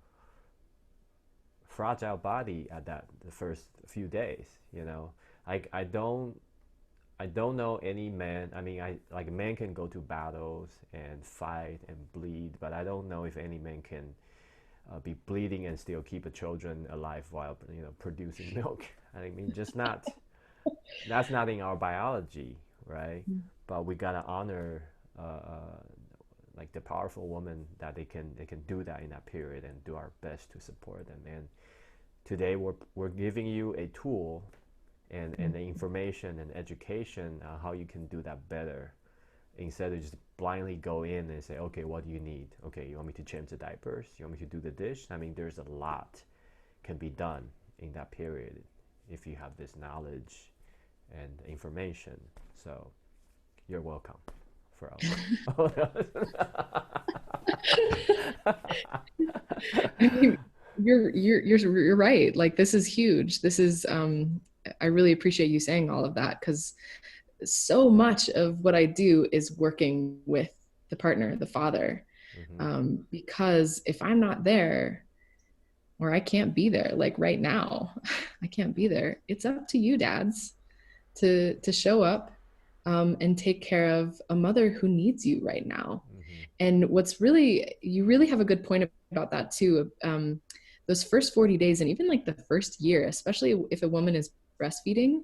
fragile body at that the first few days. I don't know any man. I mean, I like a man can go to battles and fight and bleed, but I don't know if any man can be bleeding and still keep a children alive while producing milk. I mean, just not that's not in our biology, right? But we gotta honor like the powerful woman that they can do that in that period and do our best to support them. And today we're giving you a tool and the information and education how you can do that better, instead of just blindly go in and say, okay, what do you need? Okay, you want me to change the diapers? You want me to do the dish? I mean, there's a lot can be done in that period if you have this knowledge and information. So you're welcome for all.
I mean, you're right. Like this is huge. This is I really appreciate you saying all of that because so much of what I do is working with the partner, the father.
Mm-hmm.
Because if I'm not there or I can't be there, like right now, I can't be there. It's up to you, dads, to show up and take care of a mother who needs you right now.
Mm-hmm.
And what's really, you really have a good point about that too. Those first 40 days and even like the first year, especially if a woman is breastfeeding,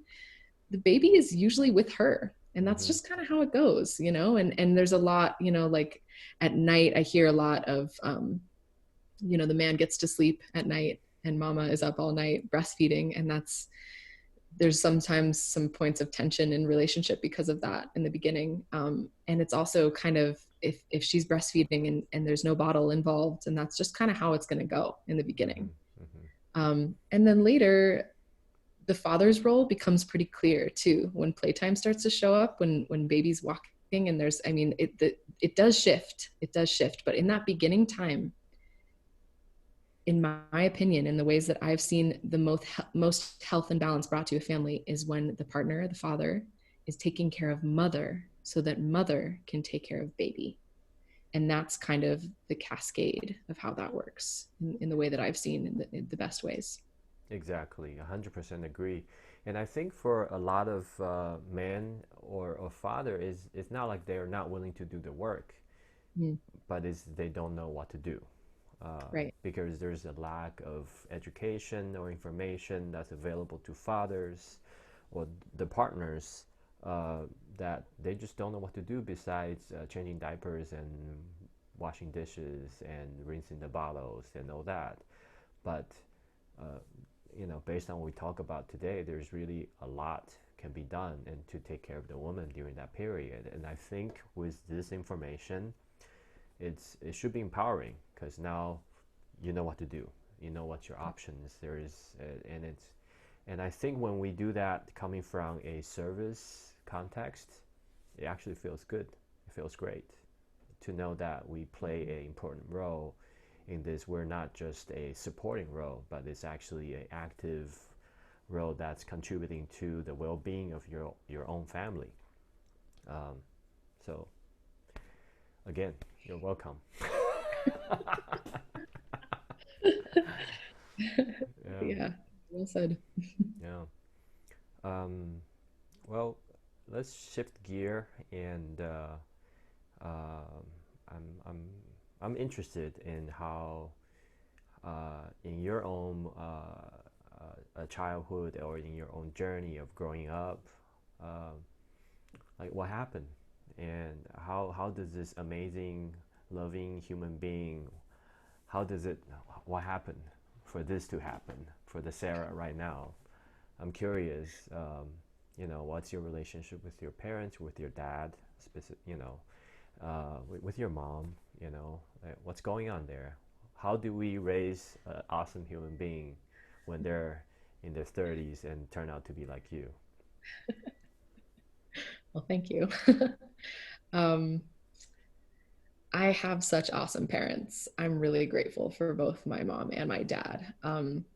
the baby is usually with her. And that's
Mm-hmm.
just kind of how it goes, and there's a lot, like at night, I hear a lot of, the man gets to sleep at night and mama is up all night breastfeeding. And there's sometimes some points of tension in relationship because of that in the beginning. And it's also kind of if she's breastfeeding and there's no bottle involved, and that's just kind of how it's going to go in the beginning.
Mm-hmm. Mm-hmm.
And then later, the father's role becomes pretty clear too when playtime starts to show up, when baby's walking, and there's, I mean, it does shift. It does shift, but in that beginning time, in my opinion, in the ways that I've seen the most health and balance brought to a family is when the partner, the father, is taking care of mother so that mother can take care of baby. And that's kind of the cascade of how that works in the way that I've seen in the best ways.
Exactly, 100% agree. And I think for a lot of men or father is it's not like they're not willing to do the work,
Mm,
but is they don't know what to do,
right.
because there's a lack of education or information that's available to fathers or the partners, uh, that they just don't know what to do besides changing diapers and washing dishes and rinsing the bottles and all that. But uh, based on what we talk about today, there's really a lot can be done and to take care of the woman during that period. And I think with this information, it should be empowering because now you know what to do. You know what your options there is, and I think when we do that coming from a service context, it actually feels good. It feels great to know that we play an important role in this. We're not just a supporting role, but it's actually an active role that's contributing to the well-being of your own family. Um, so again, you're welcome. Yeah,
Yeah, well said.
yeah. Um, well, let's shift gear and um I'm I'm I'm interested in how in your own childhood or in your own journey of growing up, um, like what happened and how does this amazing, loving human being, how does it, what happened for this to happen for the Sarah right now? I'm curious. What's your relationship with your parents, with your dad, with your mom? What's going on there? How do we raise an awesome human being when they're in their 30s and turn out to be like you?
Well, thank you. um, I have such awesome parents. I'm really grateful for both my mom and my dad.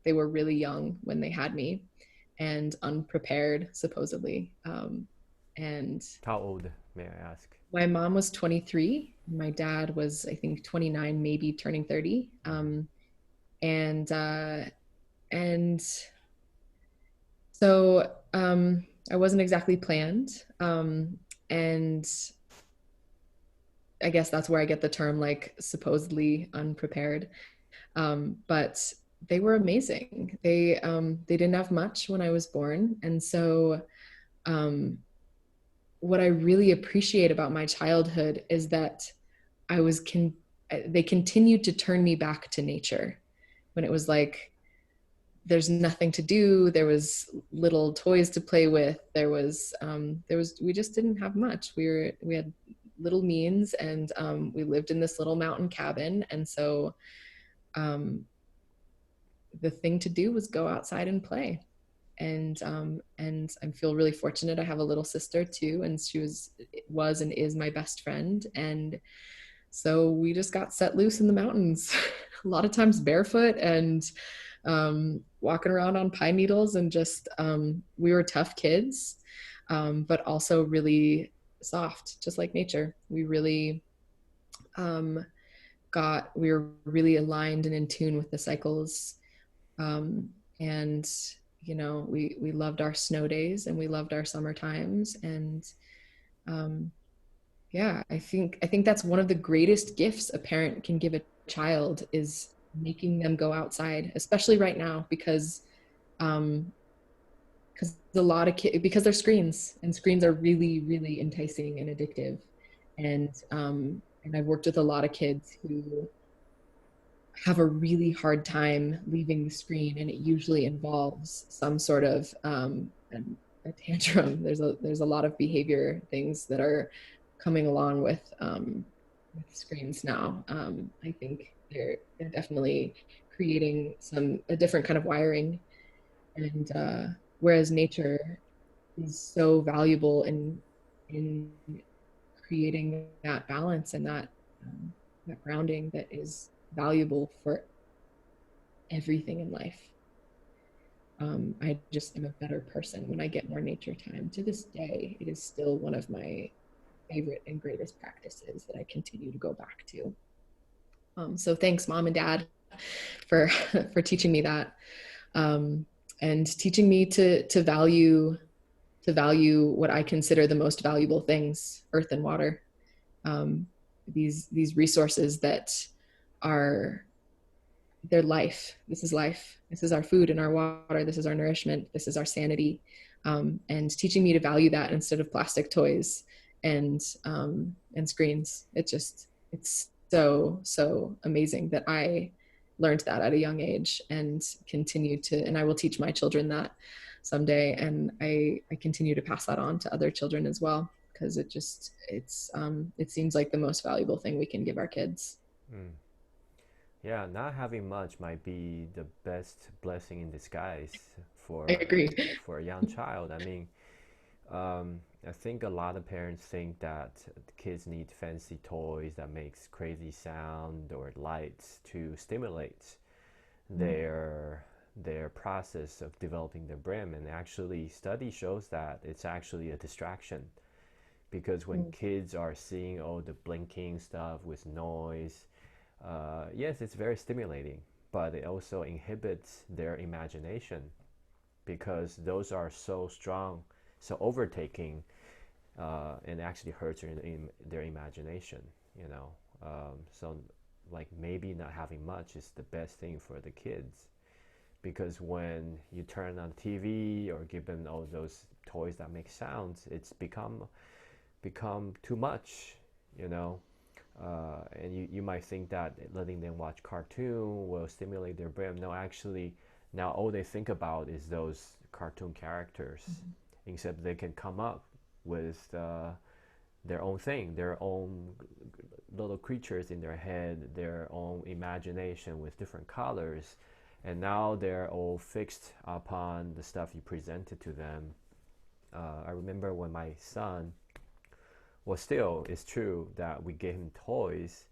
They were really young when they had me and unprepared, supposedly. And
How old, may I ask?
my mom was 23. My dad was, I think, 29, maybe turning 30.
Mm-hmm.
And uh, and so I wasn't exactly planned. And I guess that's where I get the term like supposedly unprepared. But they were amazing. They didn't have much when I was born, and so um, what I really appreciate about my childhood is that I was con- they continued to turn me back to nature when it was like there's nothing to do. There was little toys to play with. There was we just didn't have much. We had little means, and we lived in this little mountain cabin, and so um, the thing to do was go outside and play. And I feel really fortunate. I have a little sister too, and she was and is my best friend. And so we just got set loose in the mountains, a lot of times barefoot and walking around on pine needles, and just we were tough kids, but also really soft, just like nature. We really um, we were really aligned and in tune with the cycles, um, and we loved our snow days and we loved our summer times. And um, yeah, I think that's one of the greatest gifts a parent can give a child, is making them go outside, especially right now, um because a lot of kids, because they're screens, and screens are really really enticing and addictive. And I've worked with a lot of kids who have a really hard time leaving the screen, and it usually involves some sort of a tantrum. There's a lot of behavior things that are coming along with screens now. I think they're definitely creating a different kind of wiring, and whereas nature is so valuable in creating that balance and that grounding that is valuable for everything in life. I just am a better person when I get more nature time. To this day, it is still one of my favorite and greatest practices that I continue to go back to. So thanks, mom and dad, for for teaching me that, um, and teaching me to value what I consider the most valuable things: earth and water. Um, these resources that are their life. This is life. This is our food and our water. This is our nourishment. This is our sanity. And teaching me to value that instead of plastic toys and screens. It's so amazing that I learned that at a young age and continue to, and I will teach my children that someday. And I continue to pass that on to other children as well, because it seems like the most valuable thing we can give our kids.
Mm. Yeah, not having much might be the best blessing in disguise
I
for
agree.
for a young child. I mean, I think a lot of parents think that kids need fancy toys that makes crazy sound or lights to stimulate their their process of developing their brain. And actually, study shows that it's actually a distraction because when
Mm.
kids are seeing all the blinking stuff with noise, yes, it's very stimulating, but it also inhibits their imagination because those are so strong, so overtaking, and actually hurts their imagination, you know. So, like maybe not having much is the best thing for the kids because when you turn on TV or give them all those toys that make sounds, it's become too much, you know. And you might think that letting them watch cartoon will stimulate their brain. No, actually, now all they think about is those cartoon characters, except they can come up with their own thing, their own little creatures in their head, their own imagination with different colors. And now they're all fixed upon the stuff you presented to them. I remember when my son, well, still, it's true that we gave him toys.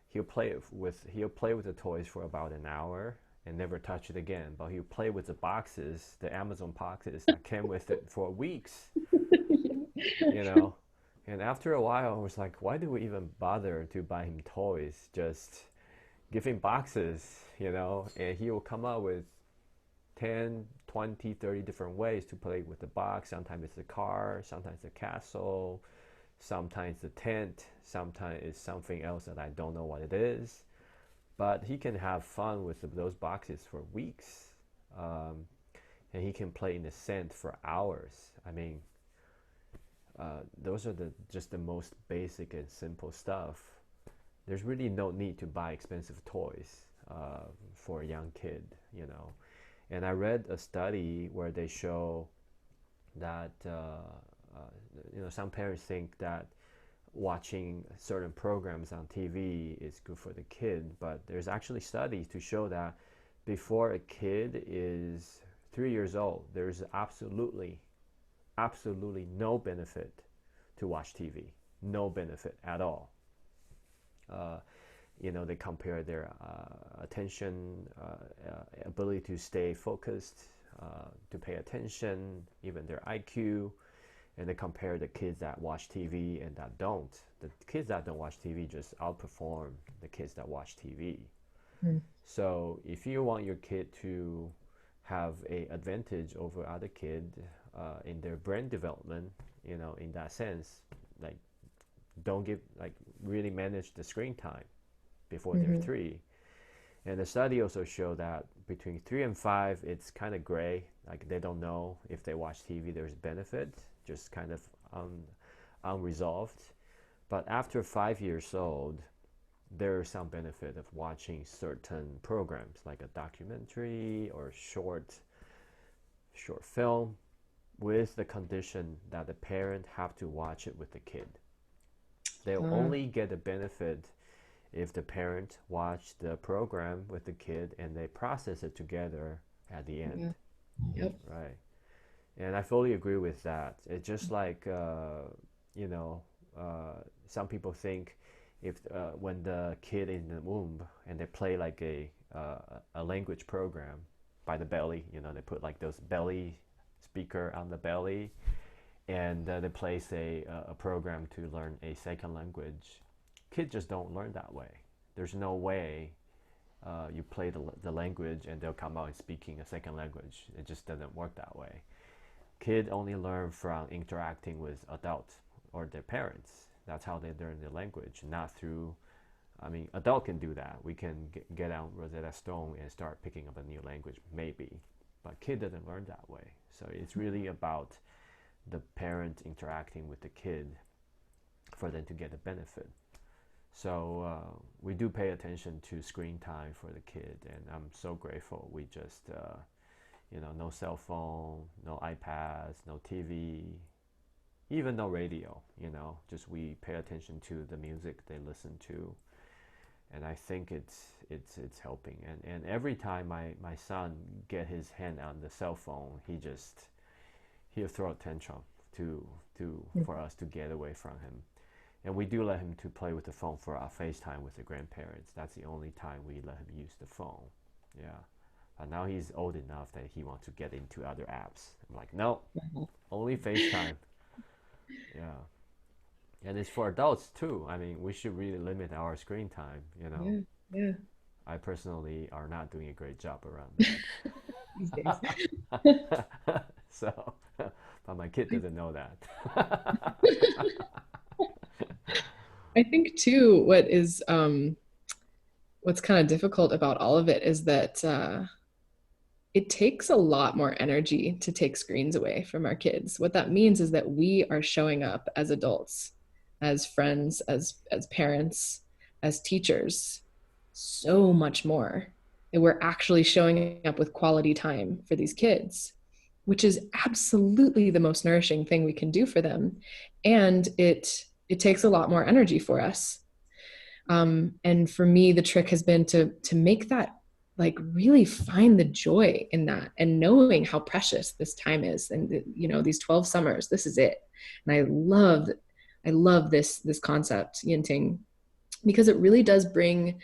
He'll play with the toys for about an hour and never touch it again. But he'll play with the boxes, the Amazon boxes that came with it for weeks, you know. And after a while, I was like, why do we even bother to buy him toys? Just give him boxes, you know, and he will come up with 10, 20, 30 different ways to play with the box. Sometimes it's a car, sometimes a castle, sometimes the tent, sometimes it's something else that I don't know what it is. But he can have fun with those boxes for weeks. Um, and he can play in the sand for hours. I mean, those are just the most basic and simple stuff. There's really no need to buy expensive toys for a young kid, you know. And I read a study where they show that some parents think that watching certain programs on TV is good for the kid, but there's actually studies to show that before a kid is 3 years old, there's absolutely no benefit to watch TV, no benefit at all. Uh, they compare their attention, ability to stay focused, to pay attention, even their IQ, and they compare the kids that watch TV and that don't. The kids that don't watch TV just outperform the kids that watch TV.
Mm.
So if you want your kid to have a advantage over other kid in their brain development, in that sense, like don't give like really manage the screen time before they're
Mhm.
3. And the study also showed that between 3 and 5, it's kind of gray. Like they don't know if they watch TV, there's benefit, just kind of unresolved. But after 5 years old, there's some benefit of watching certain programs like a documentary or short film with the condition that the parent have to watch it with the kid. They'll
Ah,
only get the benefit if the parent watch the program with the kid and they process it together at the end,
yeah. Yep.
right? And I fully agree with that. It's just like you know, some people think if when the kid is in the womb and they play like a language program by the belly, they put like those belly speaker on the belly, and they place a program to learn a second language. Kids just don't learn that way. There's no way you play the language and they'll come out and speaking a second language. It just doesn't work that way. Kids only learn from interacting with adults or their parents. That's how they learn the language, not through. I mean, adult can do that. We can get out Rosetta Stone and start picking up a new language, maybe. But kid doesn't learn that way. So it's really about the parent interacting with the kid for them to get the benefit. So we do pay attention to screen time for the kid, and I'm so grateful. We just, no cell phone, no iPads, no TV, even no radio. Just we pay attention to the music they listen to, and I think it's helping. And every time my son get his hand on the cell phone, he'll throw a tantrum to
Mm.
for us to get away from him. And we do let him to play with the phone for our FaceTime with the grandparents. That's the only time we let him use the phone. Yeah. But now he's old enough that he wants to get into other apps. I'm like, no,
Wow.
only FaceTime. Yeah. And it's for adults too. I mean, we should really limit our screen time, you know.
Yeah, yeah.
I personally are not doing a great job around
These days.
that. So, but my kid doesn't know that.
I think too, what's kind of difficult about all of it is that it takes a lot more energy to take screens away from our kids. What that means is that we are showing up as adults, as friends, as parents, as teachers, so much more. And we're actually showing up with quality time for these kids, which is absolutely the most nourishing thing we can do for them. And it takes a lot more energy for us. And for me, the trick has been to make that, like, really find the joy in that, and knowing how precious this time is, and these 12 summers, this is it. And I love this concept, Yinting, because it really does bring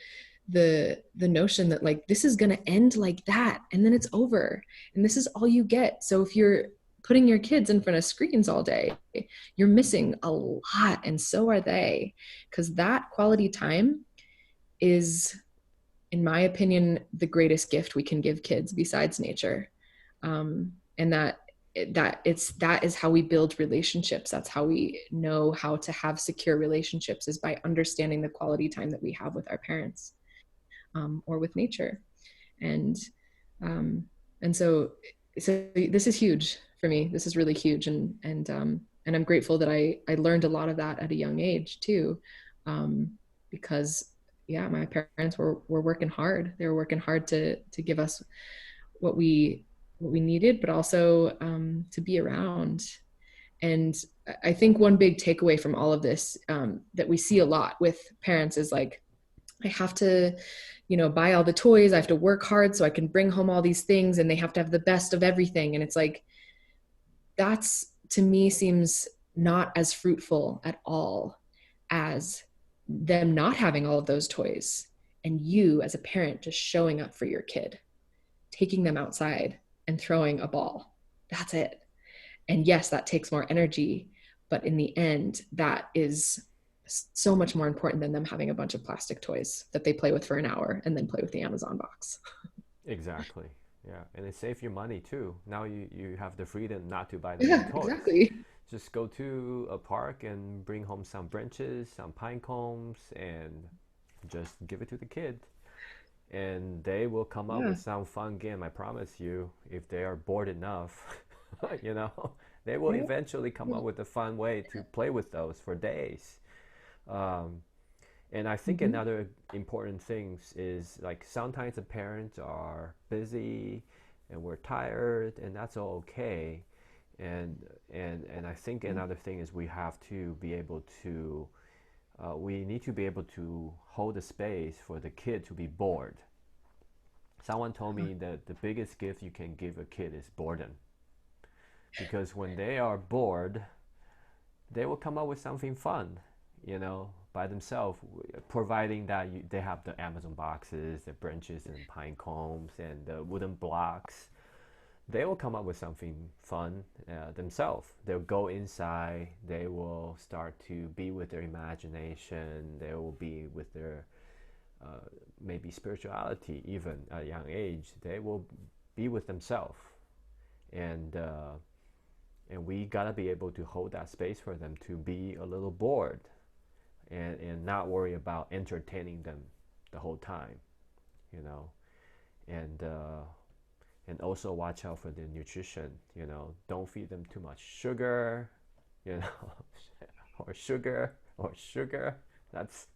the notion that, like, this is going to end like that, and then it's over, and this is all you get. So if you're putting your kids in front of screens all day, you're missing a lot, and so are they, because that quality time is, in my opinion, the greatest gift we can give kids besides nature. And that is how we build relationships. That's how we know how to have secure relationships, is by understanding the quality time that we have with our parents, or with nature. And um, and so this is huge for me. This is really huge, and I'm grateful that I learned a lot of that at a young age too, um, because yeah, my parents were working hard. They were working hard to give us what we needed, but also, to be around. And I think one big takeaway from all of this, that we see a lot with parents, is like, I have to, buy all the toys. I have to work hard so I can bring home all these things, and they have to have the best of everything. And it's like, that's, to me, seems not as fruitful at all as them not having all of those toys, and you as a parent just showing up for your kid, taking them outside and throwing a ball. That's it. And yes, that takes more energy, but in the end, that is so much more important than them having a bunch of plastic toys that they play with for an hour and then play with the Amazon box.
Exactly. Yeah, and it saves you money too. Now you have the freedom not to buy the new
Yeah,
toys.
exactly.
Just go to a park and bring home some branches, some pine cones, and just give it to the kid. And they will come up
Yeah.
with some fun game, I promise you, if they are bored enough. you know, they will
Yeah.
eventually come up with a fun way to play with those for days. Um, and I think
Mm-hmm.
another important thing is, like, sometimes the parents are busy and we're tired, and that's all okay. And and I think another thing is we have to be able to we need to be able to hold the space for the kid to be bored. Someone told me that the biggest gift you can give a kid is boredom, because when they are bored, they will come up with something fun, by themselves, providing that they have the Amazon boxes, the branches and pine cones and the wooden blocks. They will come up with something fun themselves. They'll go inside. They will start to be with their imagination. They will be with their uh, maybe spirituality, even at a young age. They will be with themselves, and and we gotta be able to hold that space for them to be a little bored, and not worry about entertaining them the whole time, you know, and and also watch out for the nutrition. Don't feed them too much sugar, you know, or sugar. That's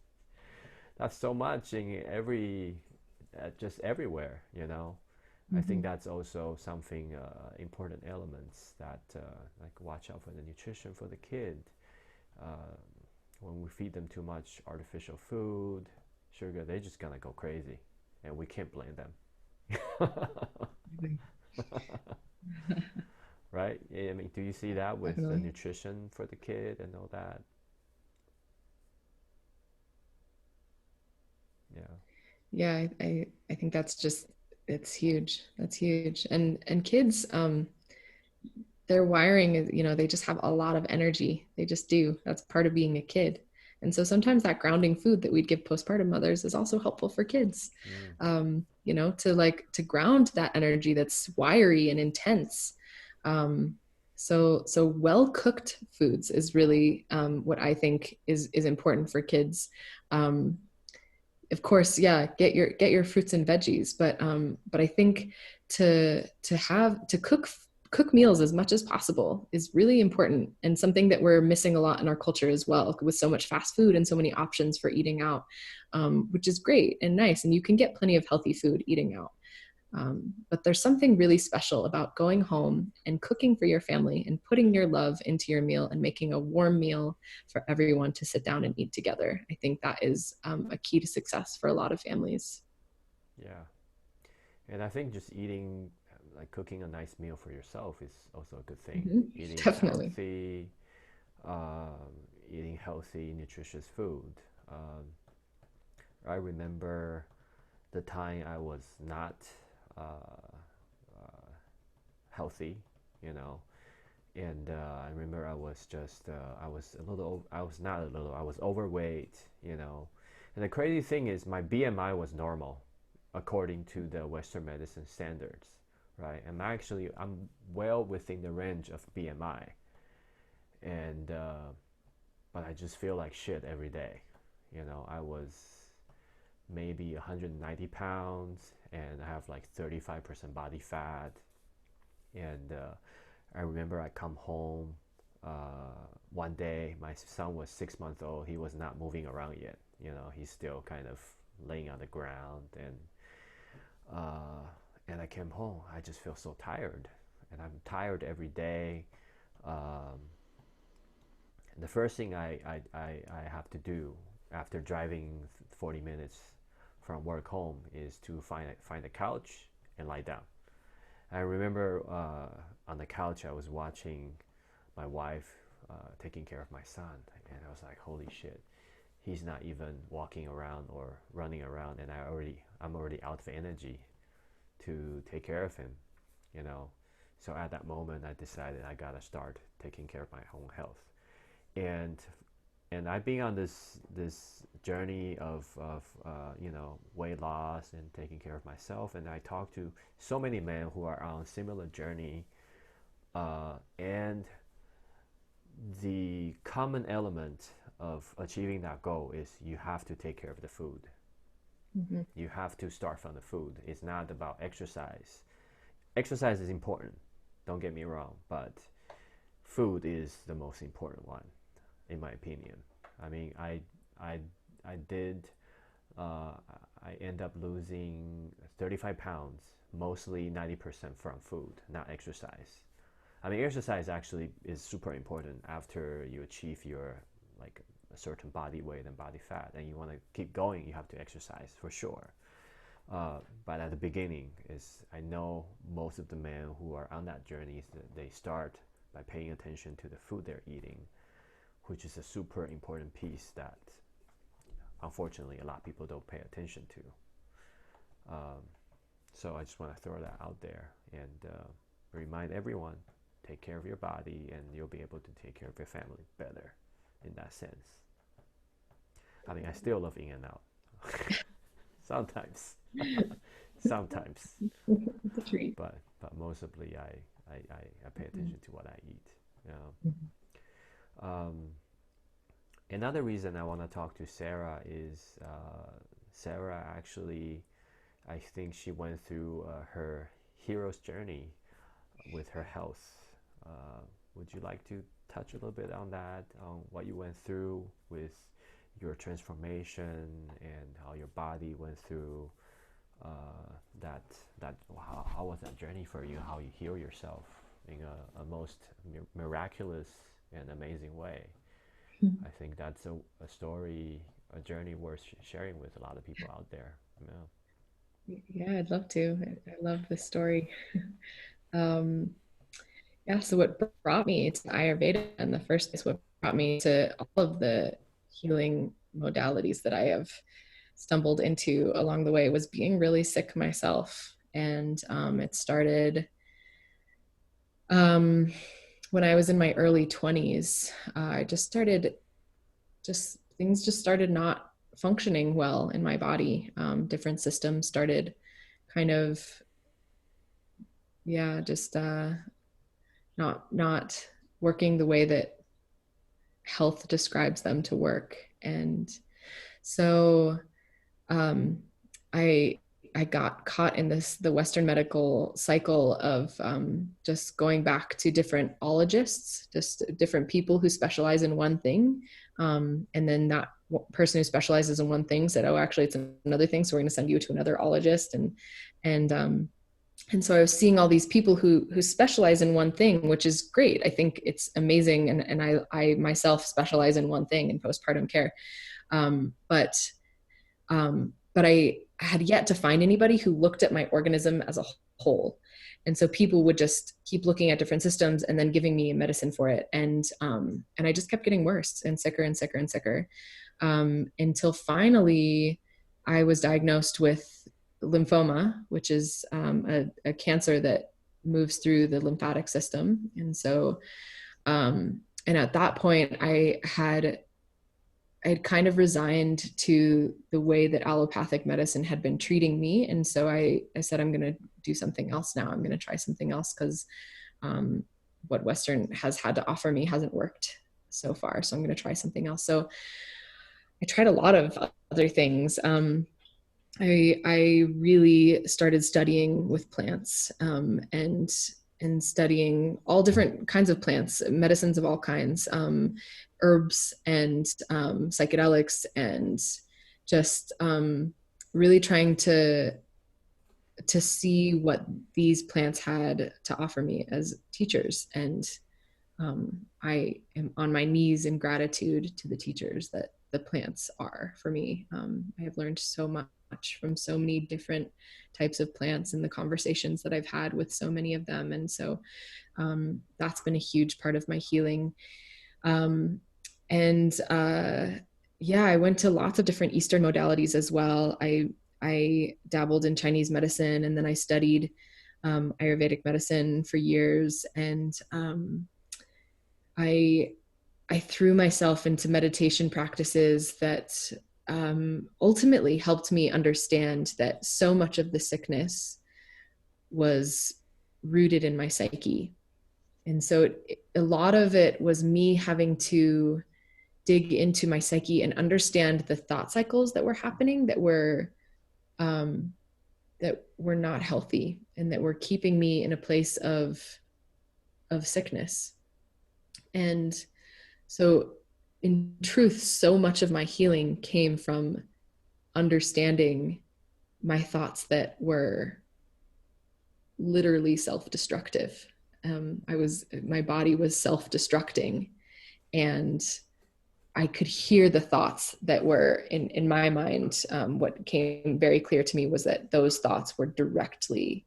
that's so much in just everywhere. I think
Mm-hmm.
that's also something important elements that like watch out for the nutrition for the kid. Uh, when we feed them too much artificial food, sugar, they're just gonna go crazy, and we can't blame them. Right? I mean, do you see that with the
Definitely.
nutrition for the kid and all that? Yeah.
Yeah, I think that's just, it's huge. That's huge. And kids, their wiring is, they just have a lot of energy. They just do. That's part of being a kid. And so sometimes that grounding food that we'd give postpartum mothers is also helpful for kids,
Mm.
to ground that energy that's wiry and intense. So well cooked foods is really what I think is important for kids. Of course, yeah, get your fruits and veggies, but I think to cook meals as much as possible is really important, and something that we're missing a lot in our culture as well, with so much fast food and so many options for eating out, which is great and nice, and you can get plenty of healthy food eating out. But there's something really special about going home and cooking for your family and putting your love into your meal and making a warm meal for everyone to sit down and eat together. I think that is a key to success for a lot of families.
Yeah. And I think just eating, like cooking a nice meal for yourself is also a good thing.
Mm-hmm.
Eating
Definitely.
healthy, um, eating healthy, nutritious food. Um, I remember the time I was not uh, uh, healthy, you know, and I remember I was just, I was a little, I was not a little, I was overweight, you know. And the crazy thing is, my BMI was normal according to the Western medicine standards, right? I'm well within the range of BMI, and but I just feel like shit every day. You know, I was maybe 190 pounds, and I have like 35% body fat, and I remember I come home one day. My son was 6 months old. He was not moving around yet. You know, he's still kind of laying on the ground, uh, and I came home. I just feel so tired, and I'm tired every day. Um, and the first thing I have to do after driving 40 minutes from work home is to find a couch and lie down. I remember on the couch I was watching my wife taking care of my son, and I was like, "Holy shit! He's not even walking around or running around, and I'm already out of energy to take care of him, you know." So at that moment, I decided I gotta start taking care of my own health, and I've been on this journey of weight loss and taking care of myself, and I talk to so many men who are on a similar journey, and the common element of achieving that goal is you have to take care of the food.
Mm-hmm.
You have to start from the food. It's not about exercise. Exercise is important, don't get me wrong, but food is the most important one, in my opinion. I mean, I, I did, uh, I end up losing 35 pounds, mostly 90% from food, not exercise. I mean, exercise actually is super important after you achieve your, like, a certain body weight and body fat, and you want to keep going, you have to exercise for sure. But at the beginning, is I know most of the men who are on that journey, they start by paying attention to the food they're eating, which is a super important piece that unfortunately a lot of people don't pay attention to. Um, so I just want to throw that out there and remind everyone, take care of your body and you'll be able to take care of your family better in that sense. I mean, I still love In and Out. Sometimes, sometimes,
It's a treat.
but mostly I pay attention to what I eat. You know?
Mm-hmm.
Another reason I want to talk to Sara is Sara actually, I think she went through her hero's journey with her health. Uh, would you like to touch a little bit on that, on what you went through with your transformation and how your body went through that how was that journey for you? How you heal yourself in a most miraculous and amazing way. I think that's a story, a journey worth sharing with a lot of people out there. Yeah.
Yeah, I'd love to. I love this story. Um, yeah, so what brought me to Ayurveda in the first place, what brought me to all of the healing modalities that I have stumbled into along the way, was being really sick myself. And it started, um, when I was in my early 20s, I just started, just things just started not functioning well in my body. Different systems started kind of, yeah, just not working the way that health describes them to work. And so um, I I got caught in the Western medical cycle of just going back to different ologists, just different people who specialize in one thing, and then that person who specializes in one thing said, "Oh, actually, it's another thing, so we're going to send you to another ologist." And and so I was seeing all these people who specialize in one thing, which is great. I think it's amazing, and I myself specialize in one thing in postpartum care, um, but but I had yet to find anybody who looked at my organism as a whole. And so people would just keep looking at different systems and then giving me medicine for it. And I just kept getting worse and sicker and sicker and sicker, until finally I was diagnosed with lymphoma, which is a cancer that moves through the lymphatic system. And so, and at that point, I'd kind of resigned to the way that allopathic medicine had been treating me. And so I said, I'm going to do something else now. I'm going to try something else because what Western has had to offer me hasn't worked so far. So I'm going to try something else. So I tried a lot of other things. I really started studying with plants, and studying all different kinds of plants, medicines of all kinds, herbs and psychedelics, and just really trying to see what these plants had to offer me as teachers. And I am on my knees in gratitude to the teachers that the plants are for me. I have learned so much from so many different types of plants and the conversations that I've had with so many of them. And so that's been a huge part of my healing. Um, and yeah, I went to lots of different Eastern modalities as well. I dabbled in Chinese medicine, and then I studied Ayurvedic medicine for years. And I I threw myself into meditation practices that ultimately helped me understand that so much of the sickness was rooted in my psyche. And so a lot of it was me having to dig into my psyche and understand the thought cycles that were happening, um, that were not healthy and that were keeping me in a place of sickness. And so in truth, so much of my healing came from understanding my thoughts that were literally self-destructive. My body was self-destructing, and I could hear the thoughts that were in my mind. What came very clear to me was that those thoughts were directly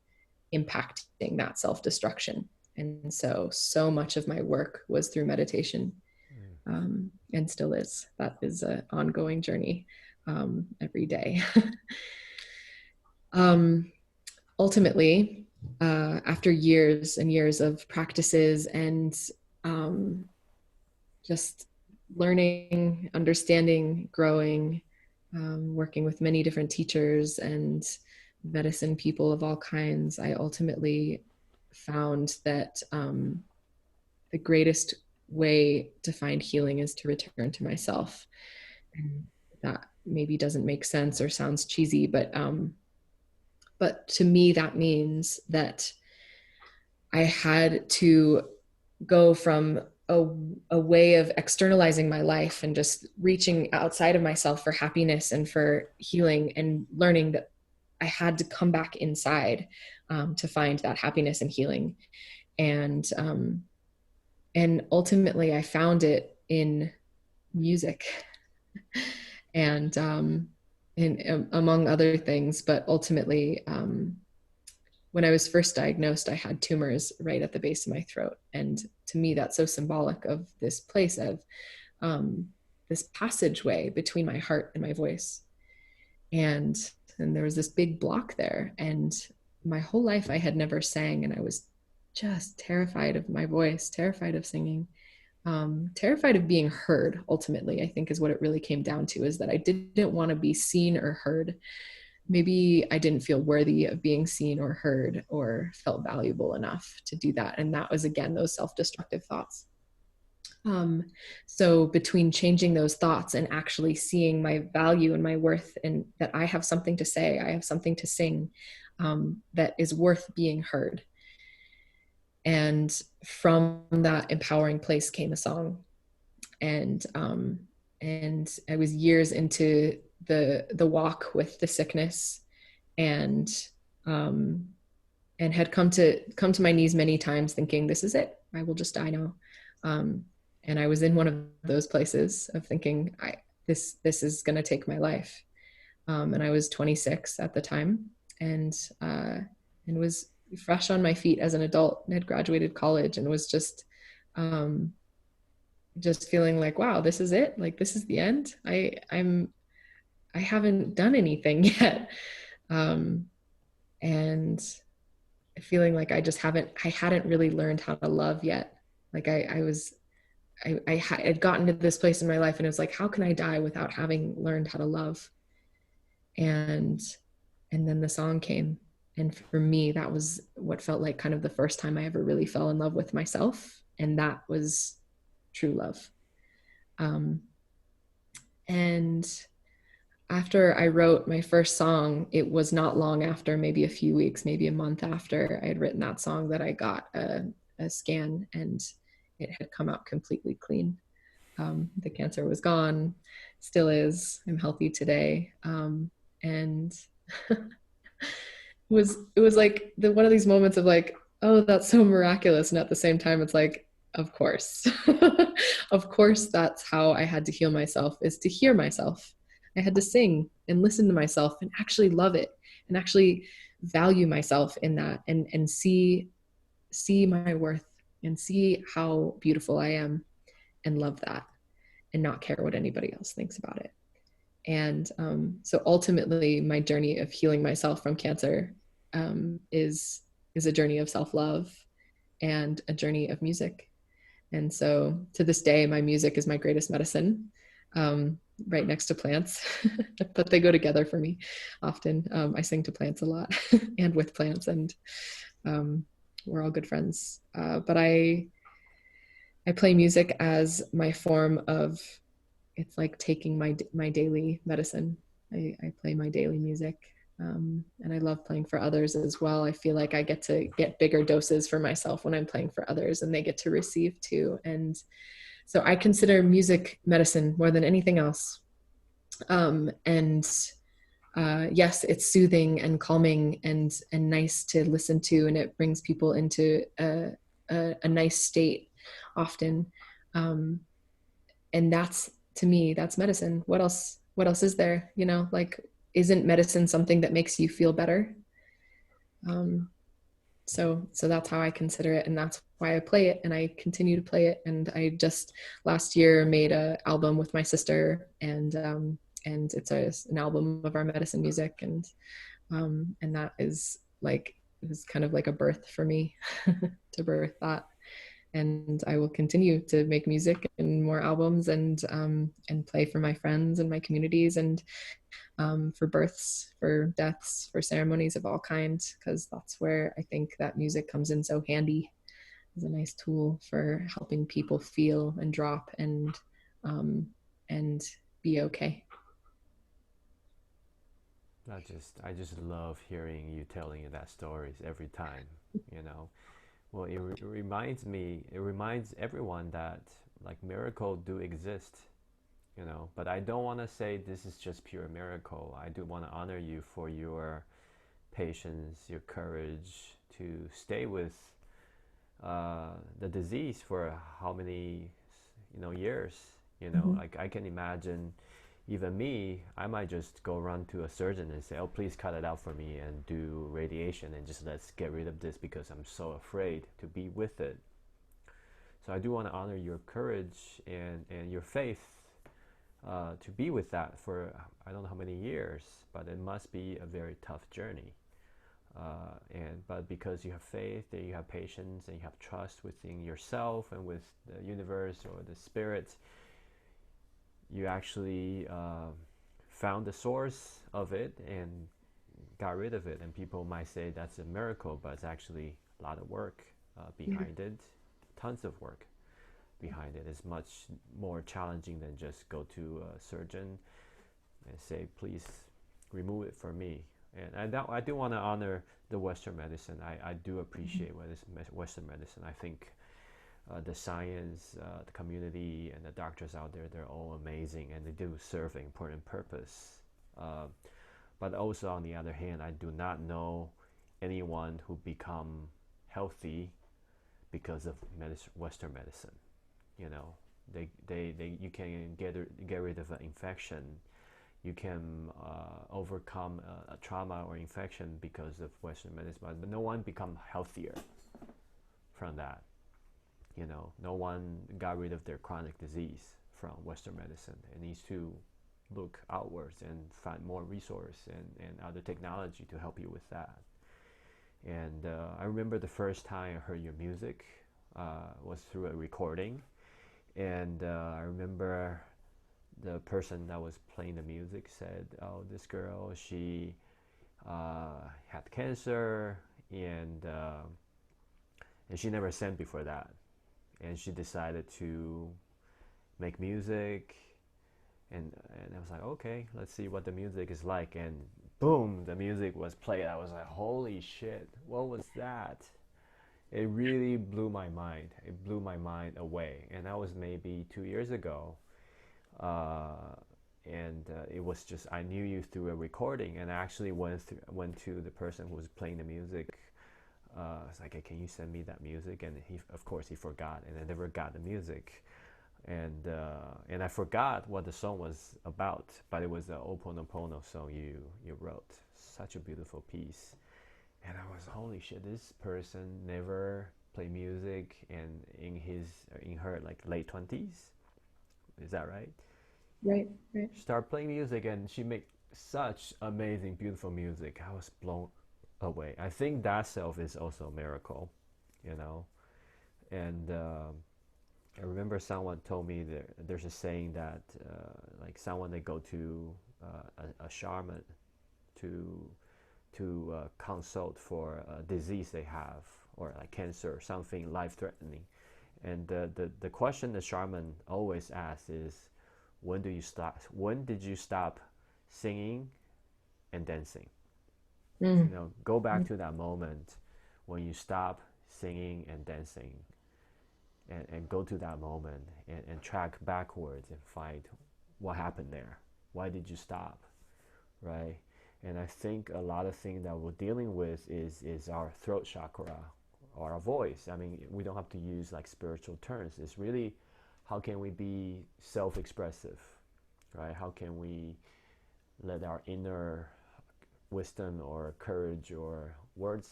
impacting that self-destruction. And so much of my work was through meditation, and still is. That is an ongoing journey, every day. Ultimately, after years and years of practices and just learning, understanding, growing, working with many different teachers and medicine people of all kinds, I ultimately found that the greatest way to find healing is to return to myself. And that maybe doesn't make sense or sounds cheesy, but to me that means that I had to go from a way of externalizing my life and just reaching outside of myself for happiness and for healing, and learning that I had to come back inside, to find that happiness and healing. And and ultimately I found it in music, and among other things. But ultimately, when I was first diagnosed, I had tumors right at the base of my throat. And to me, that's so symbolic of this place of this passageway between my heart and my voice. And there was this big block there. And my whole life I had never sang, and I was just terrified of my voice, terrified of singing, terrified of being heard. Ultimately, I think is what it really came down to, is that I didn't want to be seen or heard. Maybe I didn't feel worthy of being seen or heard or felt valuable enough to do that. And that was, again, those self-destructive thoughts. Um, so between changing those thoughts and actually seeing my value and my worth, and that I have something to say, I have something to sing, that is worth being heard. And from that empowering place came a song. And I was years into the walk with the sickness, and um, and had come to my knees many times thinking, this is it, I will just die now. um, and I was in one of those places of thinking, this is going to take my life. And I was 26 at the time, and and was fresh on my feet as an adult, and had graduated college, and was um, just feeling like, wow, this is it, like this is the end. I haven't done anything yet. um, and feeling like I hadn't really learned how to love yet. Like I was, I had gotten to this place in my life, and it was like, how can I die without having learned how to love? And, and then the song came. And for me, that was what felt like kind of the first time I ever really fell in love with myself. And that was true love. Um, and after I wrote my first song, it was not long after, maybe a few weeks, maybe a month after I had written that song, that I got a scan, and it had come out completely clean. The cancer was gone, still is. I'm healthy today. And it was like one of these moments of like, oh, that's so miraculous. And at the same time, it's like, of course, of course, that's how I had to heal myself, is to hear myself. I had to sing and listen to myself and actually love it, and actually value myself in that, and see my worth, and see how beautiful I am, and love that, and not care what anybody else thinks about it. And so ultimately, my journey of healing myself from cancer, is a journey of self-love and a journey of music. And so to this day, my music is my greatest medicine, right next to plants, but they go together for me often. I sing to plants a lot and with plants, and we're all good friends. But I play music as my form of, it's like taking my daily medicine. I play my daily music, and I love playing for others as well. I feel like I get to get bigger doses for myself when I'm playing for others, and they get to receive too. And so I consider music medicine more than anything else. And yes, it's soothing and calming, and nice to listen to, and it brings people into a nice state often. Um, and that's, to me, that's medicine. What else is there, like, isn't medicine something that makes you feel better? Um so so that's how I consider it, and that's why I play it, and I continue to play it. And I just last year made a album with my sister, and it's an album of our medicine music. And that is like, it was kind of like a birth for me to birth that. And I will continue to make music and more albums, and play for my friends and my communities, and for births, for deaths, for ceremonies of all kinds, because that's where I think that music comes in so handy as a nice tool for helping people feel and drop, um, and be okay.
I just love hearing you telling that stories every time, you know. Well, it reminds everyone that like miracle do exist, you know. But I don't want to say this is just pure miracle. I do want to honor you for your patience, your courage to stay with the disease for how many, years.
Mm-hmm.
Like I can imagine, even me, I might just go run to a surgeon and say, "Oh, please cut it out for me and do radiation and just let's get rid of this because I'm so afraid to be with it." So I do want to honor your courage and your faith to be with that for I don't know how many years, but it must be a very tough journey. But because you have faith, that you have patience, and you have trust within yourself and with the universe or the spirit, you actually found the source of it and got rid of it. And people might say that's a miracle, but it's actually a lot of work
Yeah.
behind it, tons of work behind it. It's much more challenging than just go to a surgeon and say, please remove it for me. And I do want to honor the Western medicine. I do appreciate what is Western medicine. I think the science, the community, and the doctors out there, they're all amazing and they do serve an important purpose. Uh, but also, on the other hand, I do not know anyone who become healthy because of Western medicine. You know, you can get rid of an infection. You can overcome a trauma or infection because of Western medicine, but no one become healthier from that. You know, no one got rid of their chronic disease from Western medicine. It needs to look outwards and find more resource and other technology to help you with that. And I remember the first time I heard your music was through a recording. And I remember the person that was playing the music said, "Oh, this girl, she had cancer, and she never sang before that, and she decided to make music." And I was like, okay, let's see what the music is like. And boom, the music was played. I was like, holy shit, what was that? It really blew my mind. It blew my mind away. And that was maybe 2 years ago. And it was just, I knew you through a recording, and I actually went to the person who was playing the music. I was like, hey, can you send me that music? And he, of course, he forgot, and I never got the music. And I forgot what the song was about, but it was the Oponopono song you wrote. Such a beautiful piece. And I was, holy shit, this person never played music, and in her like late 20s, is that right?
Right. Right.
Start playing music, and she made such amazing, beautiful music. I was blown away. I think that self is also a miracle, you know. And I remember someone told me there's a saying that like someone they go to a shaman to consult for a disease they have, or like cancer or something life threatening. And the question the shaman always asks is, when do you stop? When did you stop singing and dancing? You
Mm.
know, go back to that moment when you stop singing and dancing, and go to that moment and track backwards and find what happened there. Why did you stop? Right? And I think a lot of things that we're dealing with is our throat chakra or our voice. I mean, we don't have to use like spiritual terms. It's really, how can we be self-expressive, right? How can we let our inner wisdom or courage or words,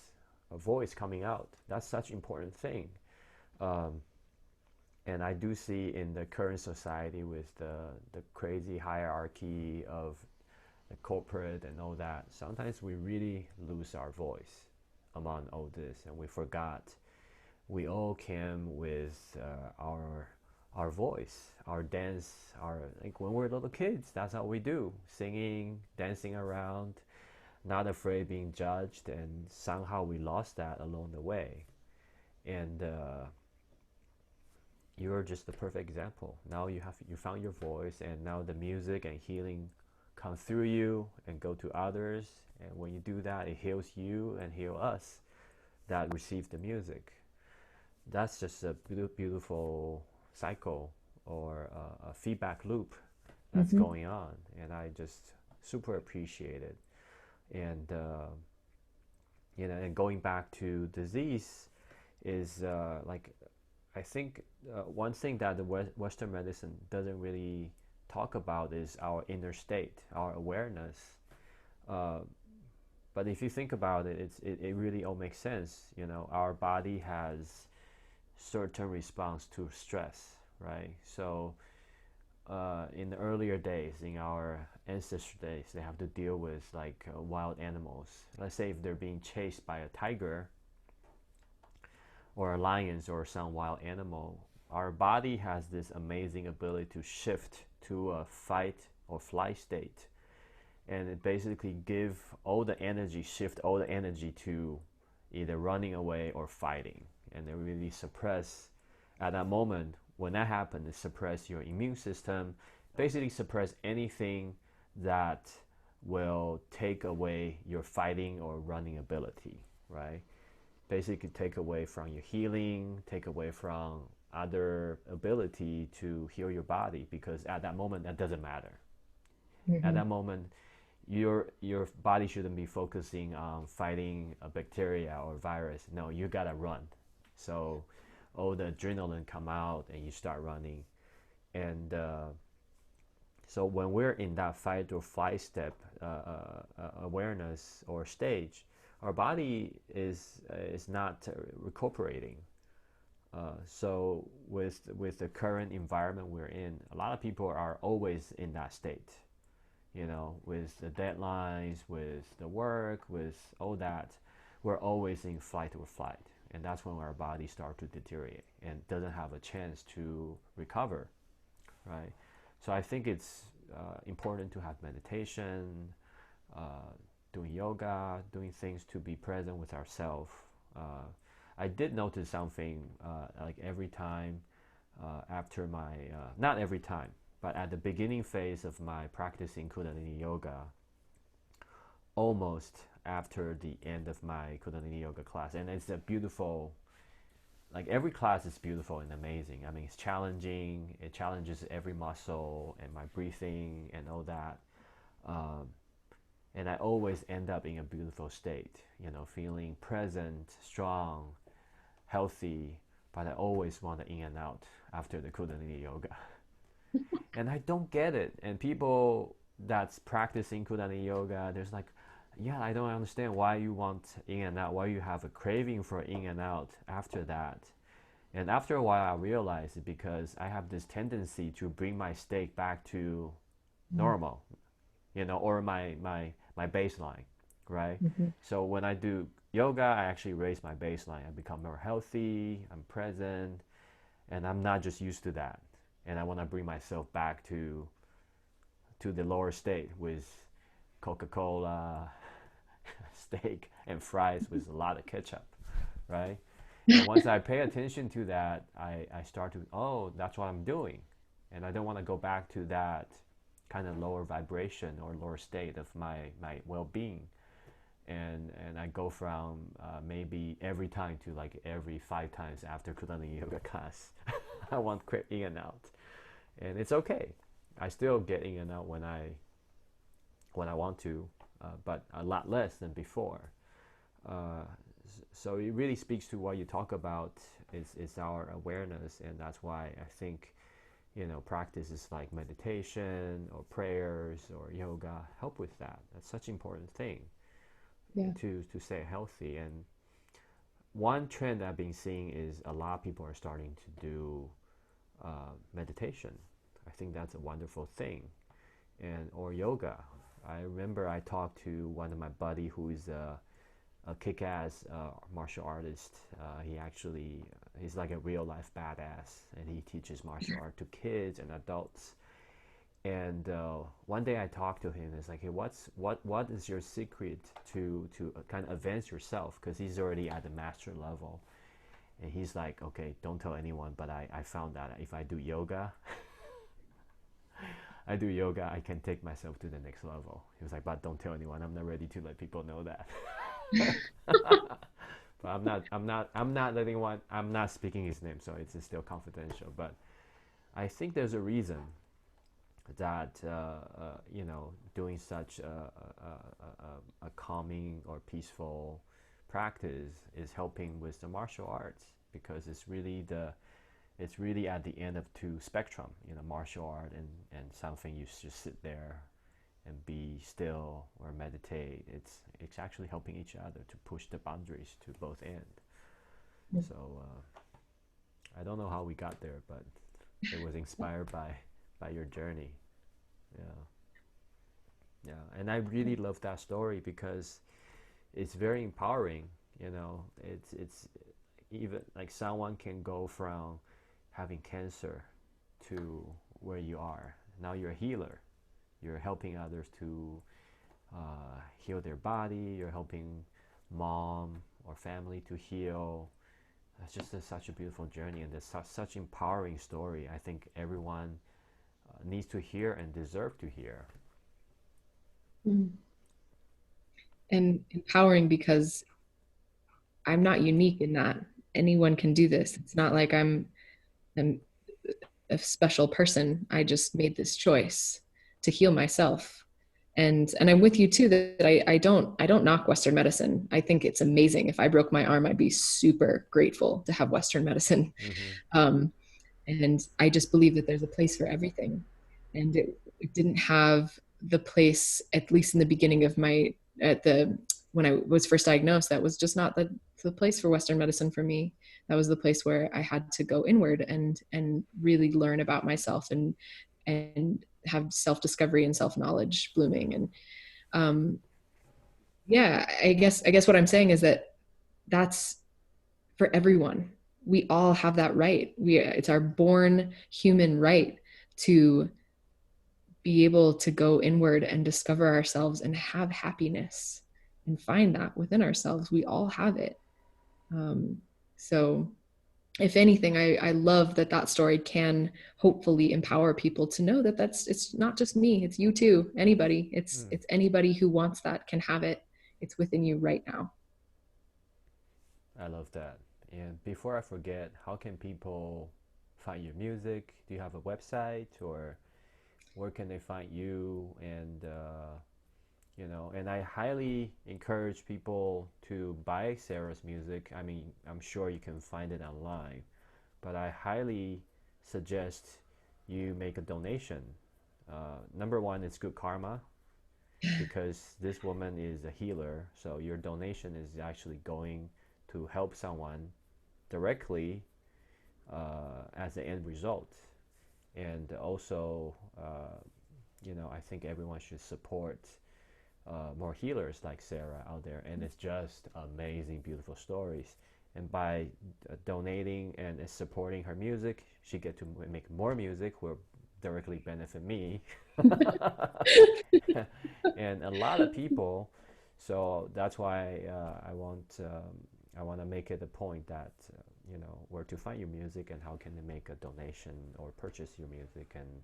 a voice coming out? That's such an important thing. Um, and I do see in the current society with the crazy hierarchy of the corporate and all that, sometimes we really lose our voice among all this, and we forgot we all came with our voice, our dance, our, like when we're little kids, that's how we do, singing, dancing around, not afraid being judged, and somehow we lost that along the way. And you're just the perfect example. Now you found your voice, and now the music and healing come through you and go to others. And when you do that, it heals you and heal us that receive the music. That's just a beautiful cycle, or a feedback loop that's
Mm-hmm.
going on, and I just super appreciate it. And and going back to disease is like, I think one thing that the Western medicine doesn't really talk about is our inner state, our awareness. Uh, but if you think about it, it really all makes sense. You know, our body has certain response to stress, right? So in the earlier days, in our ancestor days, they have to deal with like wild animals. Let's say if they're being chased by a tiger or a lion or some wild animal, our body has this amazing ability to shift to a fight or flight state, and it basically shift all the energy to either running away or fighting, and they really suppress at that moment. When that happens, it suppress your immune system, basically suppress anything that will take away your fighting or running ability, right? Basically take away from your healing, take away from other ability to heal your body, because at that moment that doesn't matter. At
Mm-hmm.
that moment, your body shouldn't be focusing on fighting a bacteria or virus. No, you gotta run. So all the adrenaline come out and you start running. And so when we're in that fight or flight step awareness or stage, our body is not recuperating. So with the current environment we're in, a lot of people are always in that state. With the deadlines, with the work, with all that, we're always in flight or flight, and that's when our body starts to deteriorate and doesn't have a chance to recover, right? So I think it's important to have meditation, uh, doing yoga, doing things to be present with ourselves. I did notice something like every time after my, not every time, but at the beginning phase of my practicing Kundalini Yoga, almost after the end of my Kundalini Yoga class. And it's a beautiful, like every class is beautiful and amazing. I mean, it's challenging, it challenges every muscle and my breathing and all that. Um, and I always end up in a beautiful state, feeling present, strong, healthy, but I always want to in and out after the Kundalini Yoga. And I don't get it. And people that's practicing Kundalini Yoga, there's like, yeah, I don't understand why you want in and out, why you have a craving for in and out after that. And after a while, I realized it because I have this tendency to bring my state back to normal, or my baseline, right?
Mm-hmm.
So when I do yoga, I actually raise my baseline. I become more healthy, I'm present, and I'm not just used to that. And I want to bring myself back to the lower state with Coca-Cola, steak, and fries with a lot of ketchup, right? And once I pay attention to that, I start to, oh, that's what I'm doing. And I don't want to go back to that kind of lower vibration or lower state of my well-being. And I go from maybe every time to like every 5 times after Kundalini Yoga class. I want quick in and out. And it's okay. I still get in and out when I want to, but a lot less than before. Uh, so it really speaks to what you talk about is our awareness, and that's why I think practices like meditation or prayers or yoga help with that. That's such an important thing
Yeah.
to stay healthy. And one trend I've been seeing is a lot of people are starting to do meditation. I think that's a wonderful thing, and or yoga. I remember I talked to one of my buddy who is a kick-ass martial artist. He's like a real life badass, and he teaches martial art to kids and adults. And one day I talked to him. It's like, hey, what is your secret to kind of advance yourself? Because he's already at the master level, and he's like, okay, don't tell anyone, but I found that if I do yoga, I can take myself to the next level. He was like, but don't tell anyone. I'm not ready to let people know that. But I'm not letting one. I'm not speaking his name, so it's still confidential. But I think there's a reason that doing such a calming or peaceful practice is helping with the martial arts, because it's really at the end of two spectrum, martial art and something you just sit there and be still or meditate. It's actually helping each other to push the boundaries to both ends. So I don't know how we got there, but it was inspired by by your journey. Yeah, yeah, and I really love that story because it's very empowering. You know, it's even like someone can go from having cancer to where you are. Now you're a healer. You're helping others to heal their body. You're helping mom or family to heal. It's just such a beautiful journey, and it's such empowering story. I think everyone needs to hear and deserve to hear.
Mm. And empowering because I'm not unique in that. Anyone can do this. It's not like I'm a special person. I just made this choice to heal myself. And I'm with you too that I don't knock Western medicine. I think it's amazing. If I broke my arm, I'd be super grateful to have Western medicine.
Mm-hmm.
Um, and I just believe that there's a place for everything. And it didn't have the place, at least in the beginning of my at the when I was first diagnosed. That was just not the place for Western medicine for me. That was the place where I had to go inward and really learn about myself and have self discovery and self knowledge blooming. And um, yeah, I guess what I'm saying is that that's for everyone. We all have that right. It's our born human right to be able to go inward and discover ourselves and have happiness and find that within ourselves. We all have it. Um, so, if anything, I love that that story can hopefully empower people to know that it's not just me, it's you too. Anybody,
Mm,
it's anybody who wants that can have it. It's within you right now.
I love that. And before I forget, how can people find your music? Do you have a website, or where can they find you? And and I highly encourage people to buy Sarah's music. I mean, I'm sure you can find it online, but I highly suggest you make a donation. Number one, it's good karma because this woman is a healer, so your donation is actually going to help someone directly as the end result. And also, I think everyone should support more healers like Sarah out there, and it's just amazing, beautiful stories. And by donating and supporting her music, she get to make more music, will directly benefit me, and a lot of people. So that's why I want to make it a point that where to find your music and how can they make a donation or purchase your music and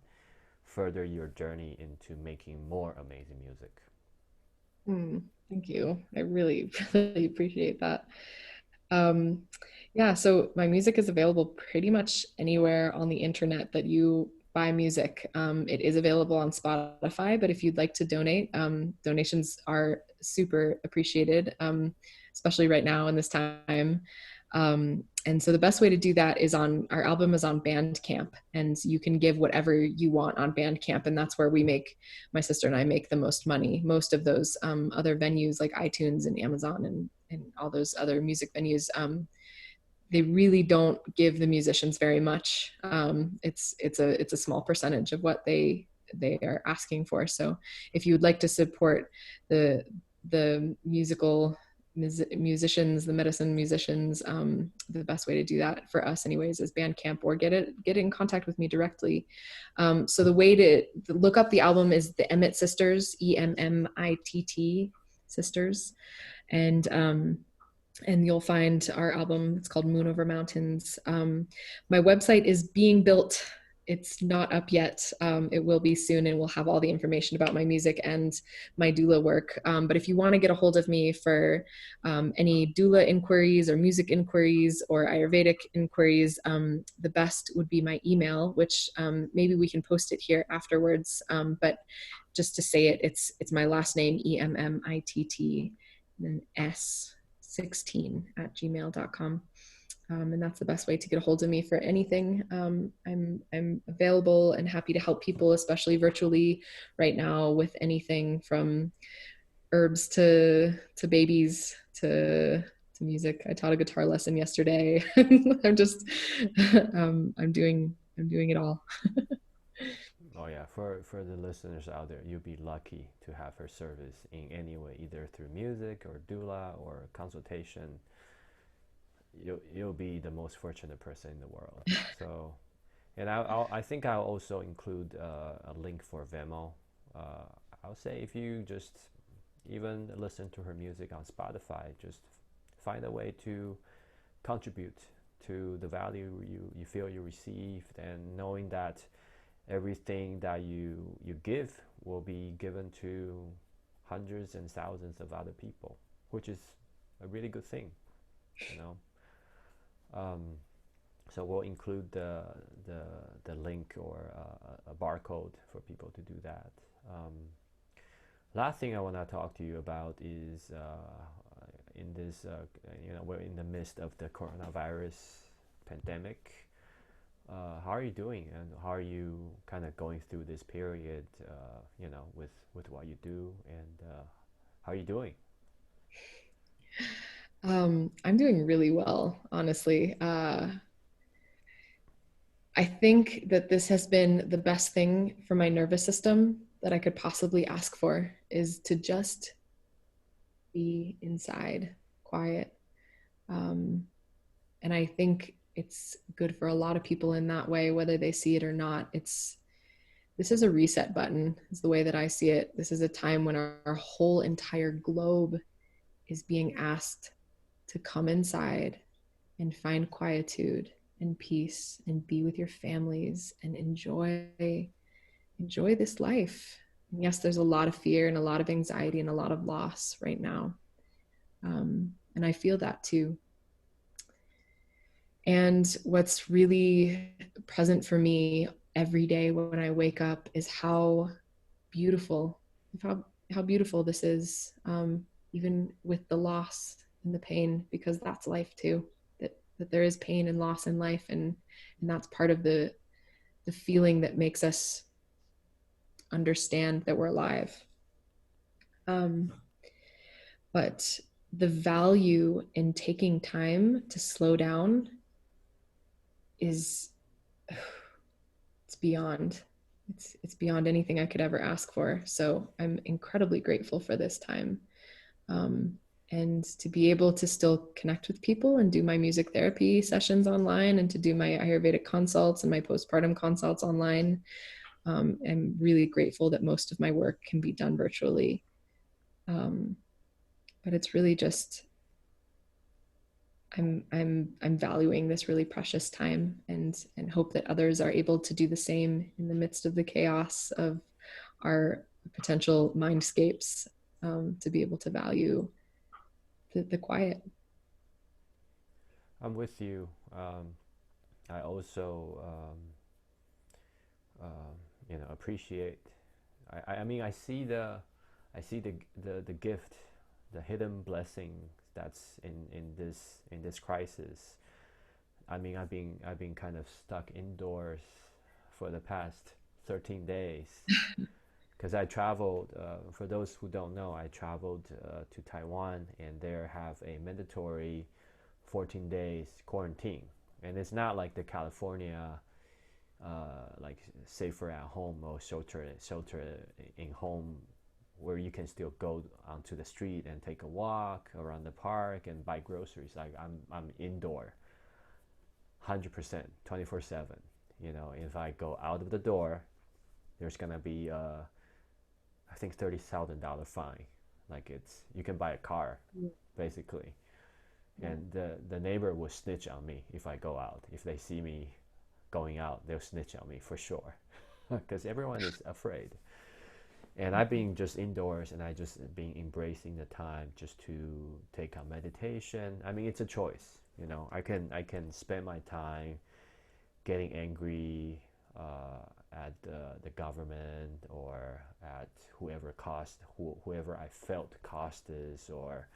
further your journey into making more amazing music.
Thank you. I really, really appreciate that. Um, yeah, so my music is available pretty much anywhere on the internet that you buy music. It is available on Spotify, but if you'd like to donate, donations are super appreciated, especially right now in this time. And so the best way to do that is on our album is on Bandcamp, and you can give whatever you want on Bandcamp, and that's where my sister and I make the most money. Most of those other venues like iTunes and Amazon and all those other music venues, they really don't give the musicians very much. It's a small percentage of what they are asking for. So if you would like to support the the musicians, the medicine musicians, the best way to do that for us anyways is Bandcamp, or get in contact with me directly. So the way to look up the album is the Emmitt Sisters, Emmitt Sisters. And you'll find our album. It's called Moon Over Mountains. My website is being built. It's not up yet. It will be soon, and we'll have all the information about my music and my doula work. But if you want to get a hold of me for any doula inquiries or music inquiries or Ayurvedic inquiries, the best would be my email, which maybe we can post it here afterwards. But just to say it, it's my last name, Emmitt, and then s16@gmail.com. And that's the best way to get a hold of me for anything. I'm available and happy to help people, especially virtually right now, with anything from herbs to babies to music. I taught a guitar lesson yesterday. I'm just I'm doing it all.
Oh yeah, for the listeners out there, you'll be lucky to have her service in any way, either through music or doula or consultation. You'll be the most fortunate person in the world. So, and I think I'll also include a link for Venmo. Uh, I'll say if you just even listen to her music on Spotify, just find a way to contribute to the value you feel you received, and knowing that everything that you give will be given to hundreds and thousands of other people, which is a really good thing, you know. Um, so we'll include the, the link or a barcode for people to do that. Um, Last thing I want to talk to you about is in this, we're in the midst of the coronavirus pandemic. How are you doing, and how are you kind of going through this period, with what you do, and how are you doing?
I'm doing really well, honestly. I think that this has been the best thing for my nervous system that I could possibly ask for, is to just be inside, quiet. Um, and I think it's good for a lot of people in that way, whether they see it or not. This is a reset button, is the way that I see it. This is a time when our whole entire globe is being asked to come inside and find quietude and peace and be with your families and enjoy this life. And yes, there's a lot of fear and a lot of anxiety and a lot of loss right now. And I feel that too. And what's really present for me every day when I wake up is how beautiful, how, how beautiful this is, even with the loss and the pain, because that's life too. That there is pain and loss in life, and that's part of the feeling that makes us understand that we're alive. Um, but the value in taking time to slow down is it's beyond it's beyond anything I could ever ask for. So I'm incredibly grateful for this time, um, and to be able to still connect with people and do my music therapy sessions online, and to do my Ayurvedic consults and my postpartum consults online. I'm really grateful that most of my work can be done virtually. Um, but it's really just I'm valuing this really precious time, and hope that others are able to do the same in the midst of the chaos of our potential mindscapes, to be able to value the quiet.
I'm with you. I also, appreciate. I mean, I see the gift, the hidden blessing that's in this crisis. I mean, I've been kind of stuck indoors for the past 13 days because I traveled. For those who don't know, I traveled to Taiwan, and there have a mandatory 14 days quarantine, and it's not like the California like safer at home or shelter in home, where you can still go onto the street and take a walk around the park and buy groceries. Like I'm indoor 100% 24/7. You know, if I go out of the door, there's gonna be I think $30,000 fine. Like it's you can buy a car basically,
Yeah.
and the neighbor will snitch on me if I go out. If they see me going out, they'll snitch on me for sure, because everyone is afraid. And I've been just indoors, and I just been embracing the time just to take a meditation. I mean, it's a choice. You know, I can spend my time getting angry at the government, or at whoever I felt cost is, or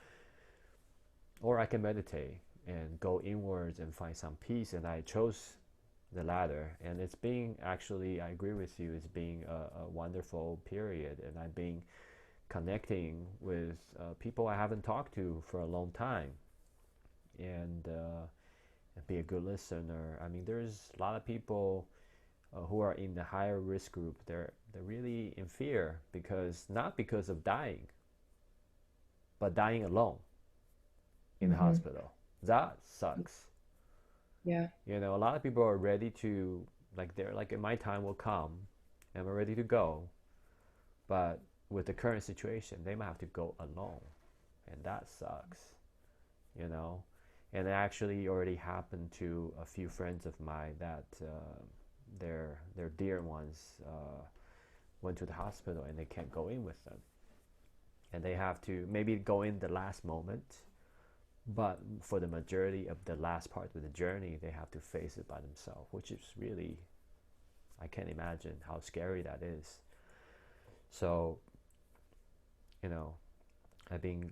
I can meditate and go inwards and find some peace. And I chose the latter, and it's being actually, I agree with you, it's being a wonderful period, and I've been connecting with people I haven't talked to for a long time, and be a good listener. I mean, there's a lot of people who are in the higher risk group, they're really in fear because not because of dying, but dying alone in the
Mm-hmm.
hospital. That sucks.
Yeah.
A lot of people are ready to, like, they're like, my time will come and I'm ready to go, but with the current situation, they might have to go alone, and that sucks. you know. And it actually already happened to a few friends of mine that their dear ones went to the hospital and they can't go in with them, and they have to maybe go in the last moment, but for the majority of the last part of the journey, they have to face it by themselves, which is really, I can't imagine how scary that is. So, you know, I've been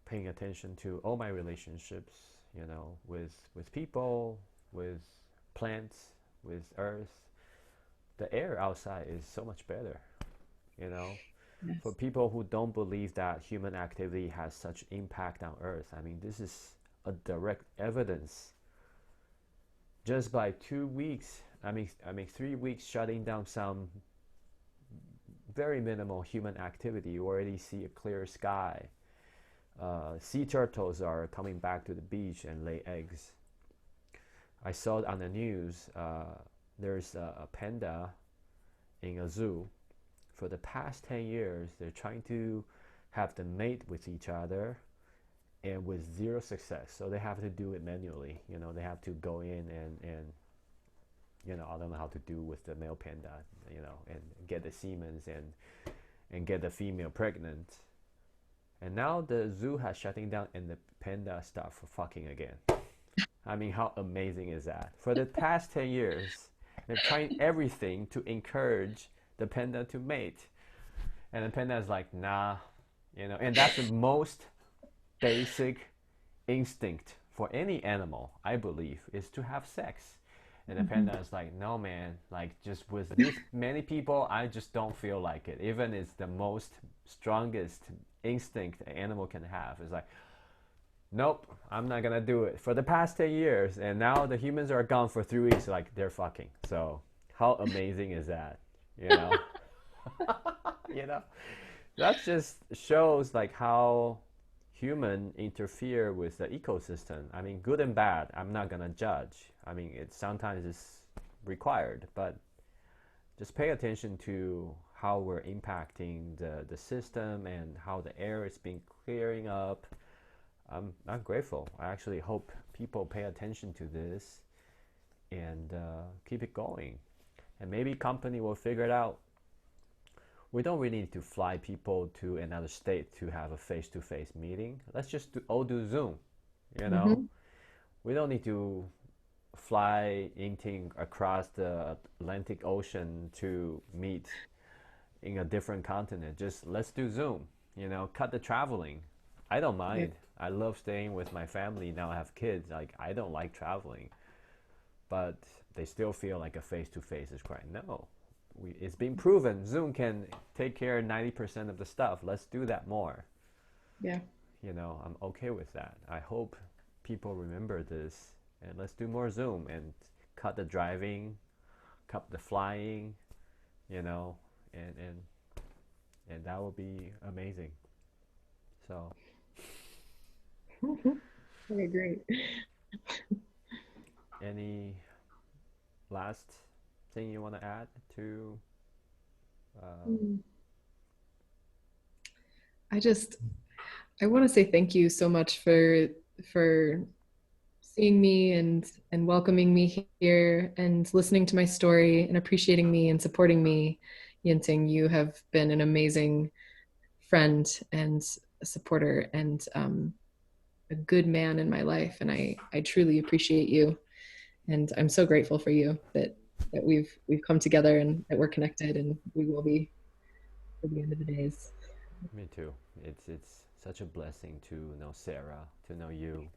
paying attention to all my relationships, with people, with plants, with earth. The air outside is so much better, you know. For
Yes.
people who don't believe that human activity has such impact on earth, I mean, this is a direct evidence. Just by 2 weeks, I mean 3 weeks shutting down some very minimal human activity, you already see a clear sky. Sea turtles are coming back to the beach and lay eggs. I saw it on the news. There's a panda in a zoo. For the past 10 years, they're trying to have them mate with each other, and with zero success. So they have to do it manually. They have to go in and I don't know how to do with the male panda, and get the semen and get the female pregnant. And now the zoo has shutting down and the panda start for fucking again. I mean, how amazing is that? For the past 10 years, they're trying everything to encourage the panda to mate. And the panda is like, nah, and that's the most basic instinct for any animal, I believe, is to have sex. And the
Mm-hmm.
panda is like, no, man, like, just with this many people, I just don't feel like it. Even it's the most strongest instinct an animal can have. It's like, nope, I'm not gonna do it. For the past 10 years, and now the humans are gone for 3 weeks, like, they're fucking. So, how amazing is that? You know? you know? That just shows, like, how human interfere with the ecosystem. I mean, good and bad. I'm not gonna judge. I mean, it sometimes is required, but just pay attention to how we're impacting the system and how the air is being clearing up. I'm grateful. I actually hope people pay attention to this and keep it going. And maybe company will figure it out. We don't really need to fly people to another state to have a face-to-face meeting. Let's just all do Zoom. You know,
Mm-hmm.
we don't need to fly Yinting across the Atlantic Ocean to meet in a different continent. Just let's do Zoom. Cut the traveling. I don't
Yeah.
mind. I love staying with my family. Now I have kids. Like, I don't like traveling, but they still feel like a face to face is quite no. It's been proven Zoom can take care of 90% of the stuff. Let's do that more.
Yeah.
I'm okay with that. I hope people remember this, and let's do more Zoom and cut the driving, cut the flying, you know, and that will be amazing. So,
Okay, great.
any last thing you want to add to? Um,
Mm. I just I want to say thank you so much for seeing me and welcoming me here and listening to my story and appreciating me and supporting me. Yinting, you have been an amazing friend and a supporter and a good man in my life, and I truly appreciate you. And I'm so grateful for you that we've come together and that we're connected, and we will be for the end of the days.
Me too. It's such a blessing to know Sarah, to know you.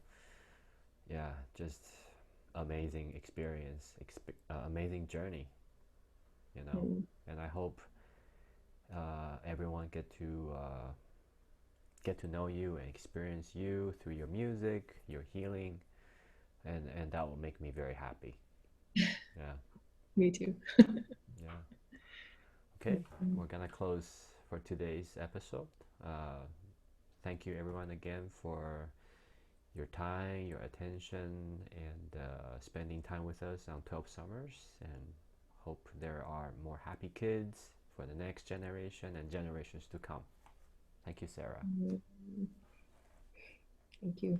Yeah, just amazing experience, amazing journey, you know.
Mm.
And I hope everyone get to know you and experience you through your music, your healing, and that will make me very happy. Yeah.
Me too.
Yeah. Okay, we're gonna close for today's episode. Uh, Thank you everyone again for your time, your attention, and spending time with us on 12 Summers. And hope there are more happy kids for the next generation and generations to come. Thank you, Sarah.
Thank you.